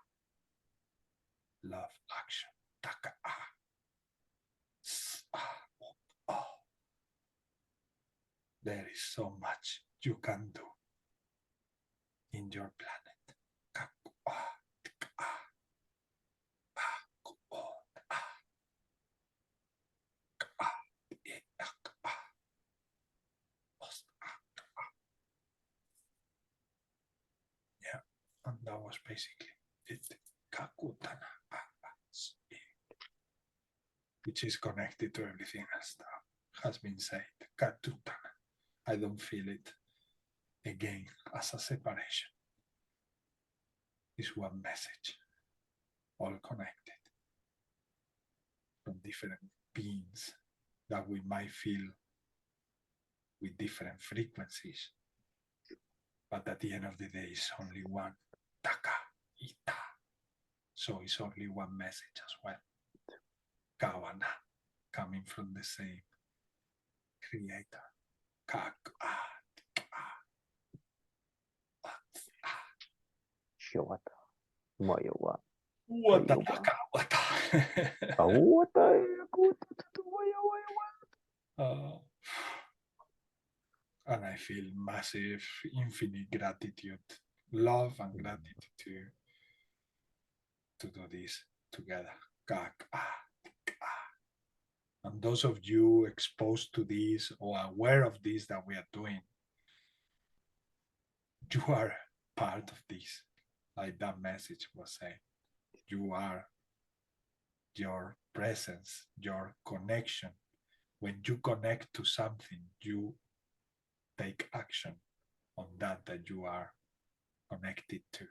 Love, action, in your planet. Yeah, and that was basically it. Which is connected to everything else that has been said. I don't feel it again as a separation. It's one message, all connected from different beings that we might feel with different frequencies. But at the end of the day, it's only one taka, ita. So it's only one message as well. Kawana, coming from the same creator. Shawata. Mayawa. Wata. And I feel massive, infinite gratitude, love and gratitude to do this together. And those of you exposed to this or aware of this that we are doing, you are part of this. Like that message was saying, you are your presence, your connection. When you connect to something, you take action on that you are connected to.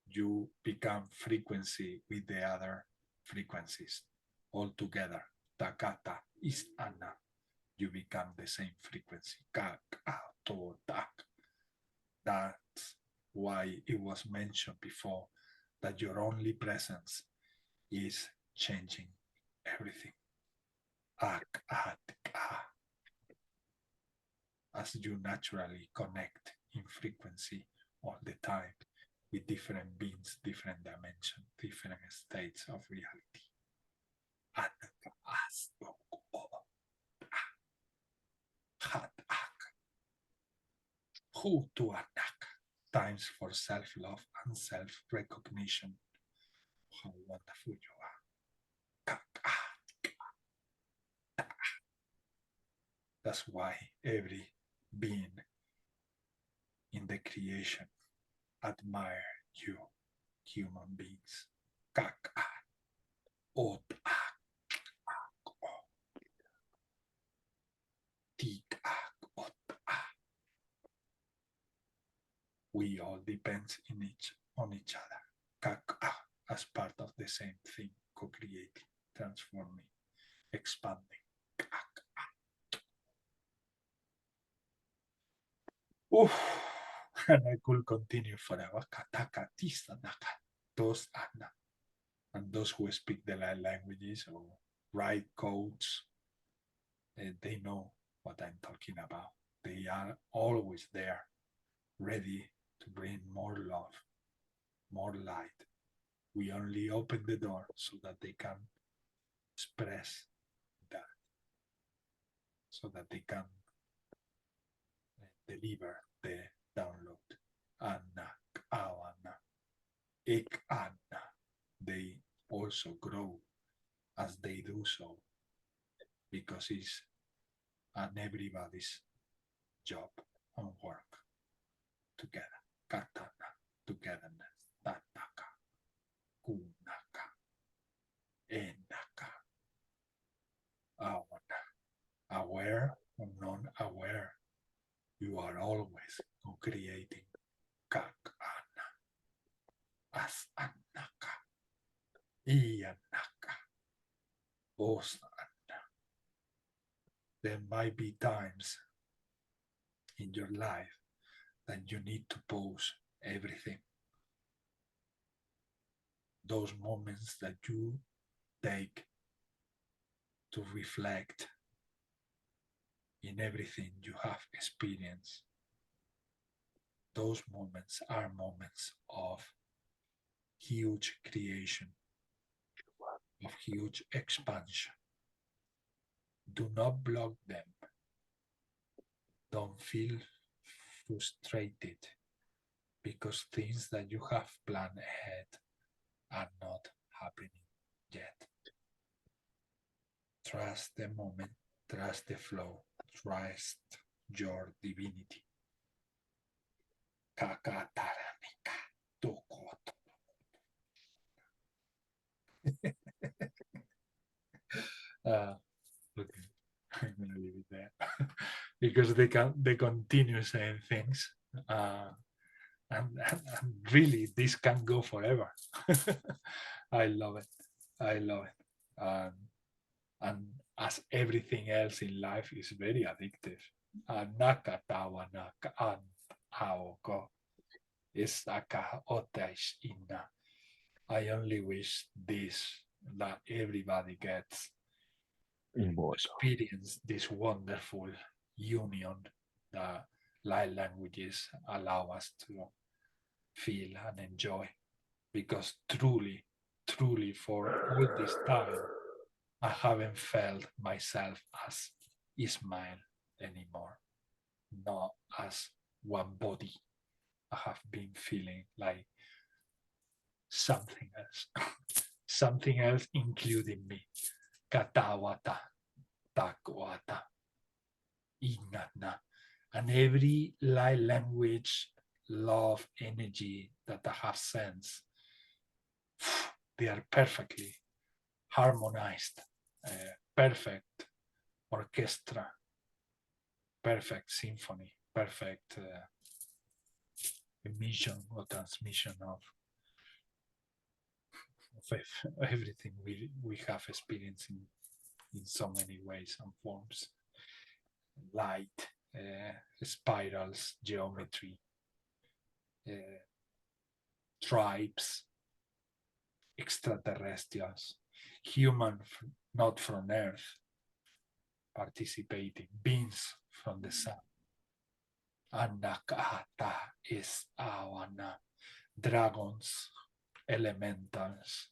You become frequency with the other frequencies all together. Takata is Anna. You become the same frequency. That's why it was mentioned before that your only presence is changing everything. As you naturally connect in frequency all the time with different beings, different dimensions, different states of reality. Times for self-love and self-recognition. How wonderful you are. That's why every being in the creation admire you, human beings. We all depend on each other as part of the same thing, co-creating, transforming, expanding. And I could continue forever. And those who speak the languages or write codes, they know what I'm talking about. They are always there, ready to bring more love, more light. We only open the door so that they can express that, so that they can deliver the download. Anna, Awana, Ik Anna. They also grow as they do so, because it's an everybody's job and work together. Katana, togetherness, Tataka, Kunaka, Enaka, Awana. Aware or non-aware, you are always co-creating. Kakana, As Anaka, Ianaka, Os Anna. There might be times in your life that you need to pause everything. Those moments that you take to reflect in everything you have experienced. Those moments are moments of huge creation, of huge expansion. Do not block them. Don't feel frustrated because things that you have planned ahead are not happening yet. Trust the moment, trust the flow, trust your divinity. Okay, I'm gonna leave it there because they continue saying things, and really this can go forever. I love it. I love it. And as everything else in life is very addictive. I only wish this, that everybody gets experience this wonderful union that light languages allow us to feel and enjoy, because truly for all this time I haven't felt myself as Ismael anymore, not as one body. I have been feeling like something else including me. Katawata, takwata, ignatna. And every light language, love, energy that I have sensed, they are perfectly harmonized, perfect orchestra, perfect symphony, perfect emission or transmission of everything we have experienced in so many ways and forms. Light, spirals, geometry, tribes, extraterrestrials, human not from Earth participating, beings from the sun. Anakata is awana, dragons, elementals,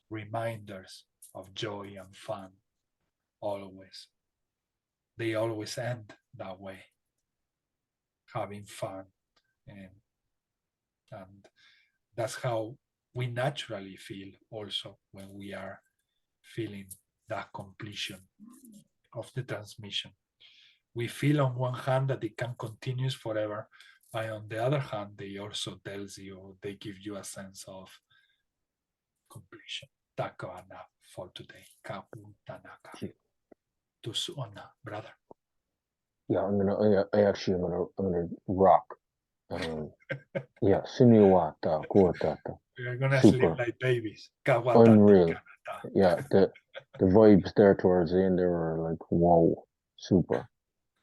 reminders of joy and fun, always. They always end that way, having fun, and that's how we naturally feel also when we are feeling that completion of the transmission. We feel on one hand that it can continue forever, but on the other hand, they also tells you, they give you a sense of completion. Takana for today. Kapuntanaka. Tusuna, brother. Yeah, I'm gonna rock. Yeah, Siniwata, Kuatata. We're gonna Super. sleep like babies. Unreal. Yeah, the vibes there towards the end, they were like, whoa, super.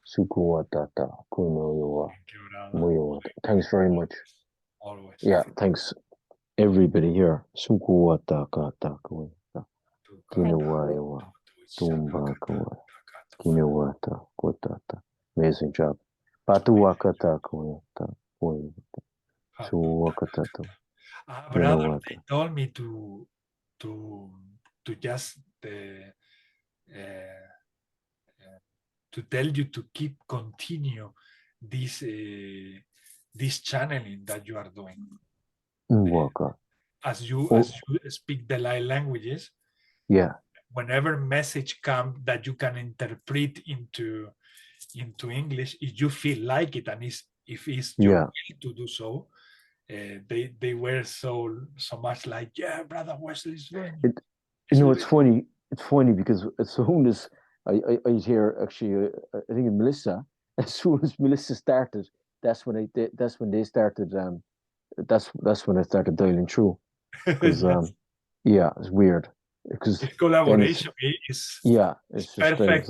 Sukuwatata, Kunoyowa, Muyawata. Thanks very much. Always. Yeah, thanks everybody here. Sukuwataka, Takuwata, Kinawayawa, Tumbakawa, Kinawata, Kotata. Amazing job. Patuwakata, Kuwata, Kuwata, Suwakatata. Brother, they told me to just to tell you to continue this channeling that you are doing. As you speak the light languages, yeah. Whenever message comes that you can interpret into English, if you feel like it, and if it's your will to do so, they were so much like, yeah, brother Wesley's doing it. It's funny. It's funny because as soon as I hear, actually, I think Melissa, as soon as Melissa started, that's when they started. That's when I started dialing through. Because yes. Yeah, it's weird. Because this collaboration is it's perfect.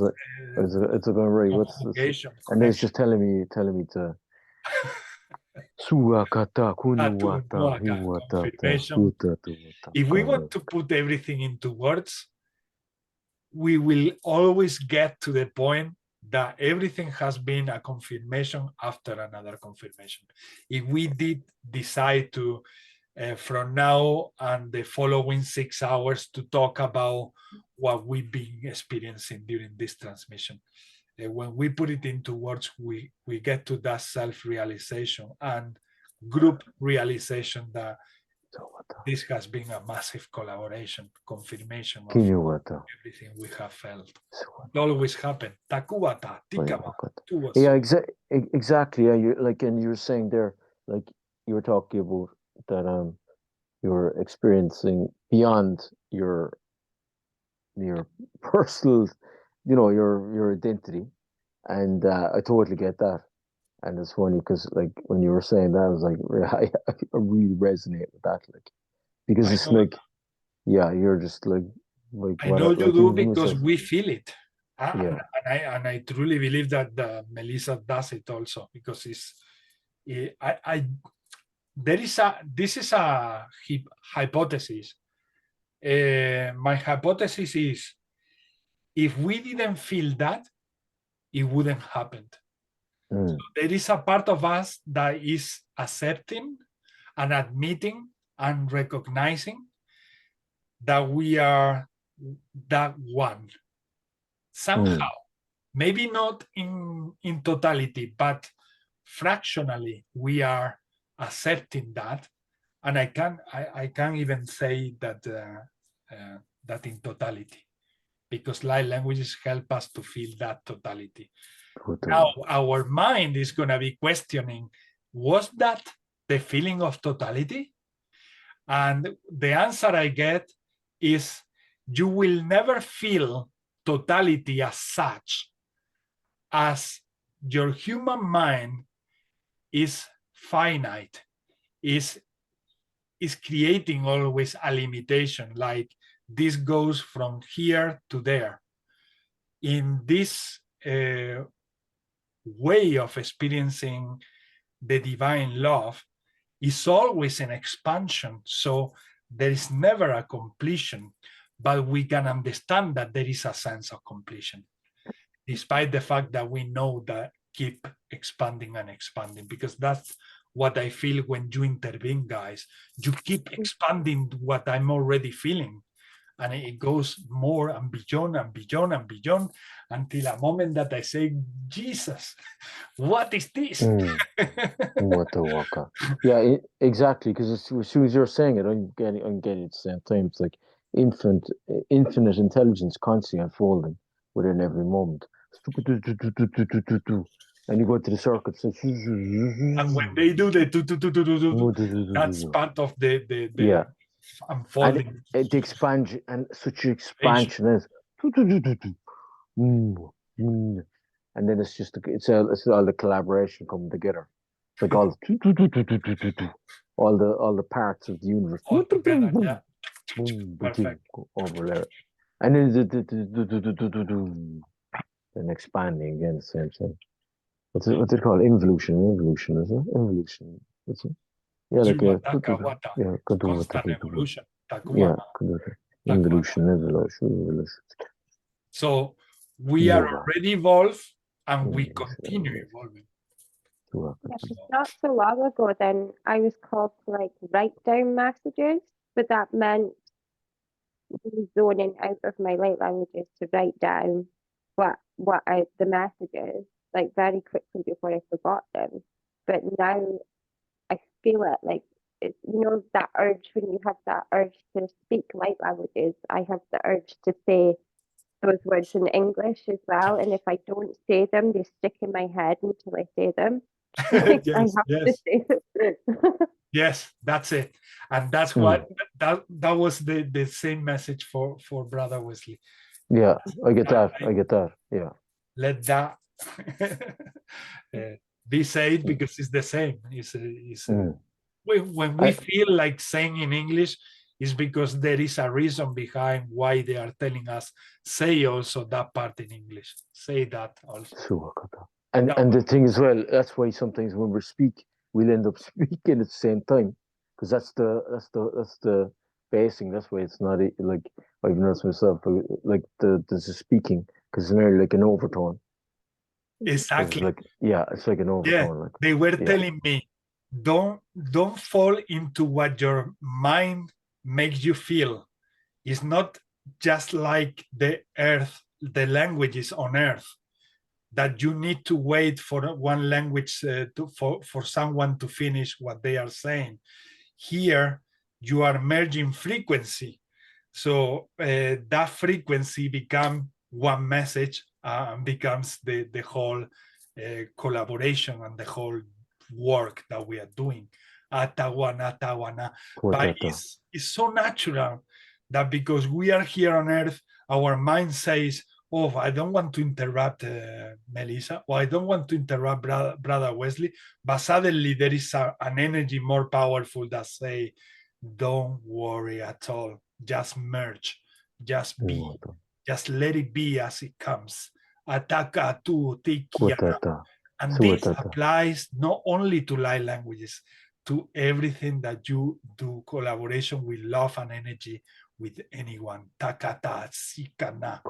It's going right. What's this? And it's just telling me to. Confirmation. If we want to put everything into words, we will always get to the point that everything has been a confirmation after another confirmation. If we did decide to, from now and the following 6 hours, to talk about what we've been experiencing during this transmission, when we put it into words, we get to that self-realization and group realization that this has been a massive collaboration, confirmation of everything we have felt. It always happened. Takuata, tikama, Yeah, exactly. Yeah, you like, and you were saying there, like you were talking about that you're experiencing beyond your personal, your identity, and I totally get that. And it's funny because like when you were saying that, I was like, I really resonate with that, like, because it's like, yeah, you're just like I know you do because yourself. we feel it. Yeah. And I truly believe that Melissa does it also, because this is a hypothesis. My hypothesis is, if we didn't feel that, it wouldn't happen. So there is a part of us that is accepting and admitting and recognizing that we are that one. Somehow, maybe not in totality, but fractionally, we are accepting that. And I can't even say that that in totality, because light languages help us to feel that totality. Now, our mind is going to be questioning, was that the feeling of totality? And the answer I get is, you will never feel totality as such, as your human mind is finite, is creating always a limitation, like this goes from here to there. In this way of experiencing the divine love is always an expansion, so there is never a completion, but we can understand that there is a sense of completion, despite the fact that we know that keep expanding and expanding, because that's what I feel when you intervene, guys. You keep expanding what I'm already feeling, and it goes more and beyond and beyond and beyond, until a moment that I say, Jesus, what is this? What the waka? Yeah, exactly. Because as soon as you're saying it, I'm getting it at the same time. It's like infinite intelligence constantly unfolding within every moment. And you go to the circuits. And when they do the that's part of the yeah, unfolding. And the expansion, and such expansion is, and then it's just it's all the collaboration coming together. It's like all the parts of the universe All together, yeah. Perfect. over there, and then then expanding again, the same thing. What's it called? Involution, is it? Involution. What's it? Yeah, like constant evolution. Yeah, evolution. So we are already evolved, and we continue evolving. Not so long ago, then I was called to like write down messages, but that meant zoning out of my light languages to write down the messages like very quickly before I forgot them. But now I feel it, like it's, that urge, when you have that urge to speak light languages, I have the urge to say those words in English as well, and if I don't say them, they stick in my head until I say them. Like, I have to say them. Yes, that's it. And that's what that was the same message for Brother Wesley. Yeah, I get that. Yeah. Let that be said, because it's the same. When we feel like saying in English, is because there is a reason behind why they are telling us, say also that part in English. Say that also. And the thing as well, that's why sometimes when we speak, we'll end up speaking at the same time, because that's the basing. That's why it's not like, I've noticed myself, like there's a speaking, because it's nearly like an overtone. Exactly. It's like an overtone. Yeah, like, they were telling me, don't fall into what your mind makes you feel. It's not just like the earth, the languages on earth. that you need to wait for one language for someone to finish what they are saying. Here, you are merging frequency. So that frequency becomes one message and becomes the whole collaboration and the whole work that we are doing. Atawana, atawana. But it's so natural that because we are here on earth, our mind says, oh, I don't want to interrupt Melissa, or I don't want to interrupt Brother Wesley, but suddenly there is an energy more powerful that say, don't worry at all, just merge, just be, just let it be as it comes. Ataka tu tikiana. And this applies not only to light languages, to everything that you do collaboration with love and energy with anyone. Takata, sikana.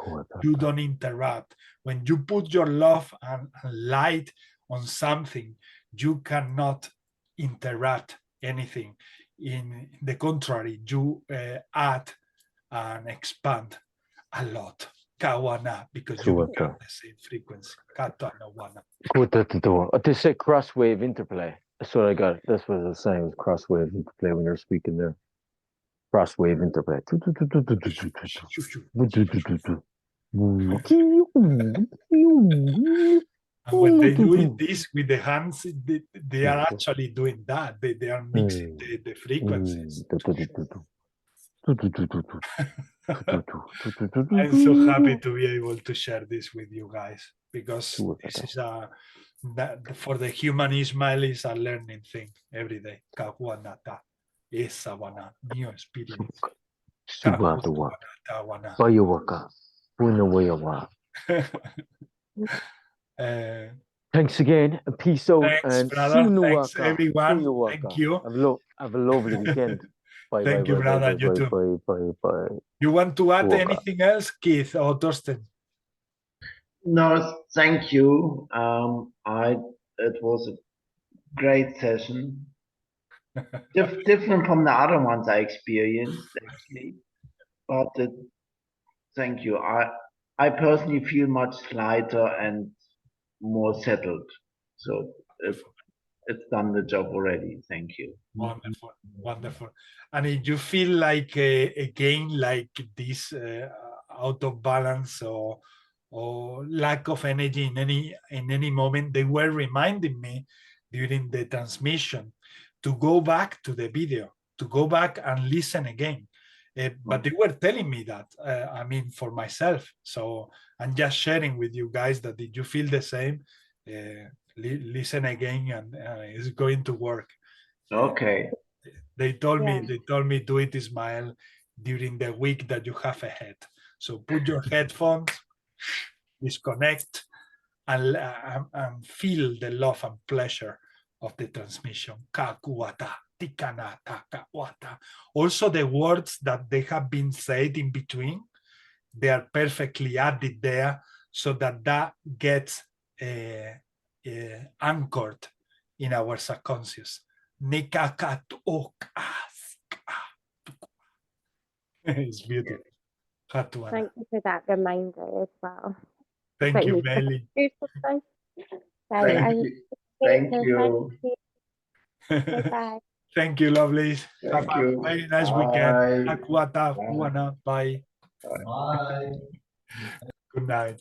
You don't interrupt. When you put your love and light on something, you cannot interrupt anything. In the contrary, you add and expand a lot. Kawana, because you have the same frequency. They say cross-wave interplay. That's what I got. That's what I was saying, was cross-wave interplay when you're speaking there. Cross-wave interplay. And when they do this with the hands, they are actually doing that. They are mixing the frequencies. I'm so happy to be able to share this with you guys, because this is for the human Ismailis a learning thing every day. New experience. Thanks again. Peace out. Thanks, brother. Thanks, everyone. Thank you. Have a lovely weekend. Bye. Thank you, brother. You too. Bye. You want to add anything else, Keith or Torsten? No, thank you. It was a great session. Different from the other ones I experienced, actually. But thank you. I personally feel much lighter and more settled. So it's done the job already. Thank you. Wonderful, wonderful. And if you feel like again like this out of balance or lack of energy in any moment, they were reminding me during the transmission to go back to the video, to go back and listen again. But they were telling me that, I mean, for myself. So I'm just sharing with you guys that did you feel the same? Listen again, and it's going to work. Okay. They told me do it, Ismael, during the week that you have ahead. So put your headphones, disconnect, and feel the love and pleasure of the transmission. Also, the words that they have been said in between, they are perfectly added there, so that gets anchored in our subconscious. It's beautiful. Thank you for that reminder as well. Thank you, Melly. Thank you. Bye. Thank you, lovelies. Thank Have you. a very nice weekend. Bye. Bye. Good night.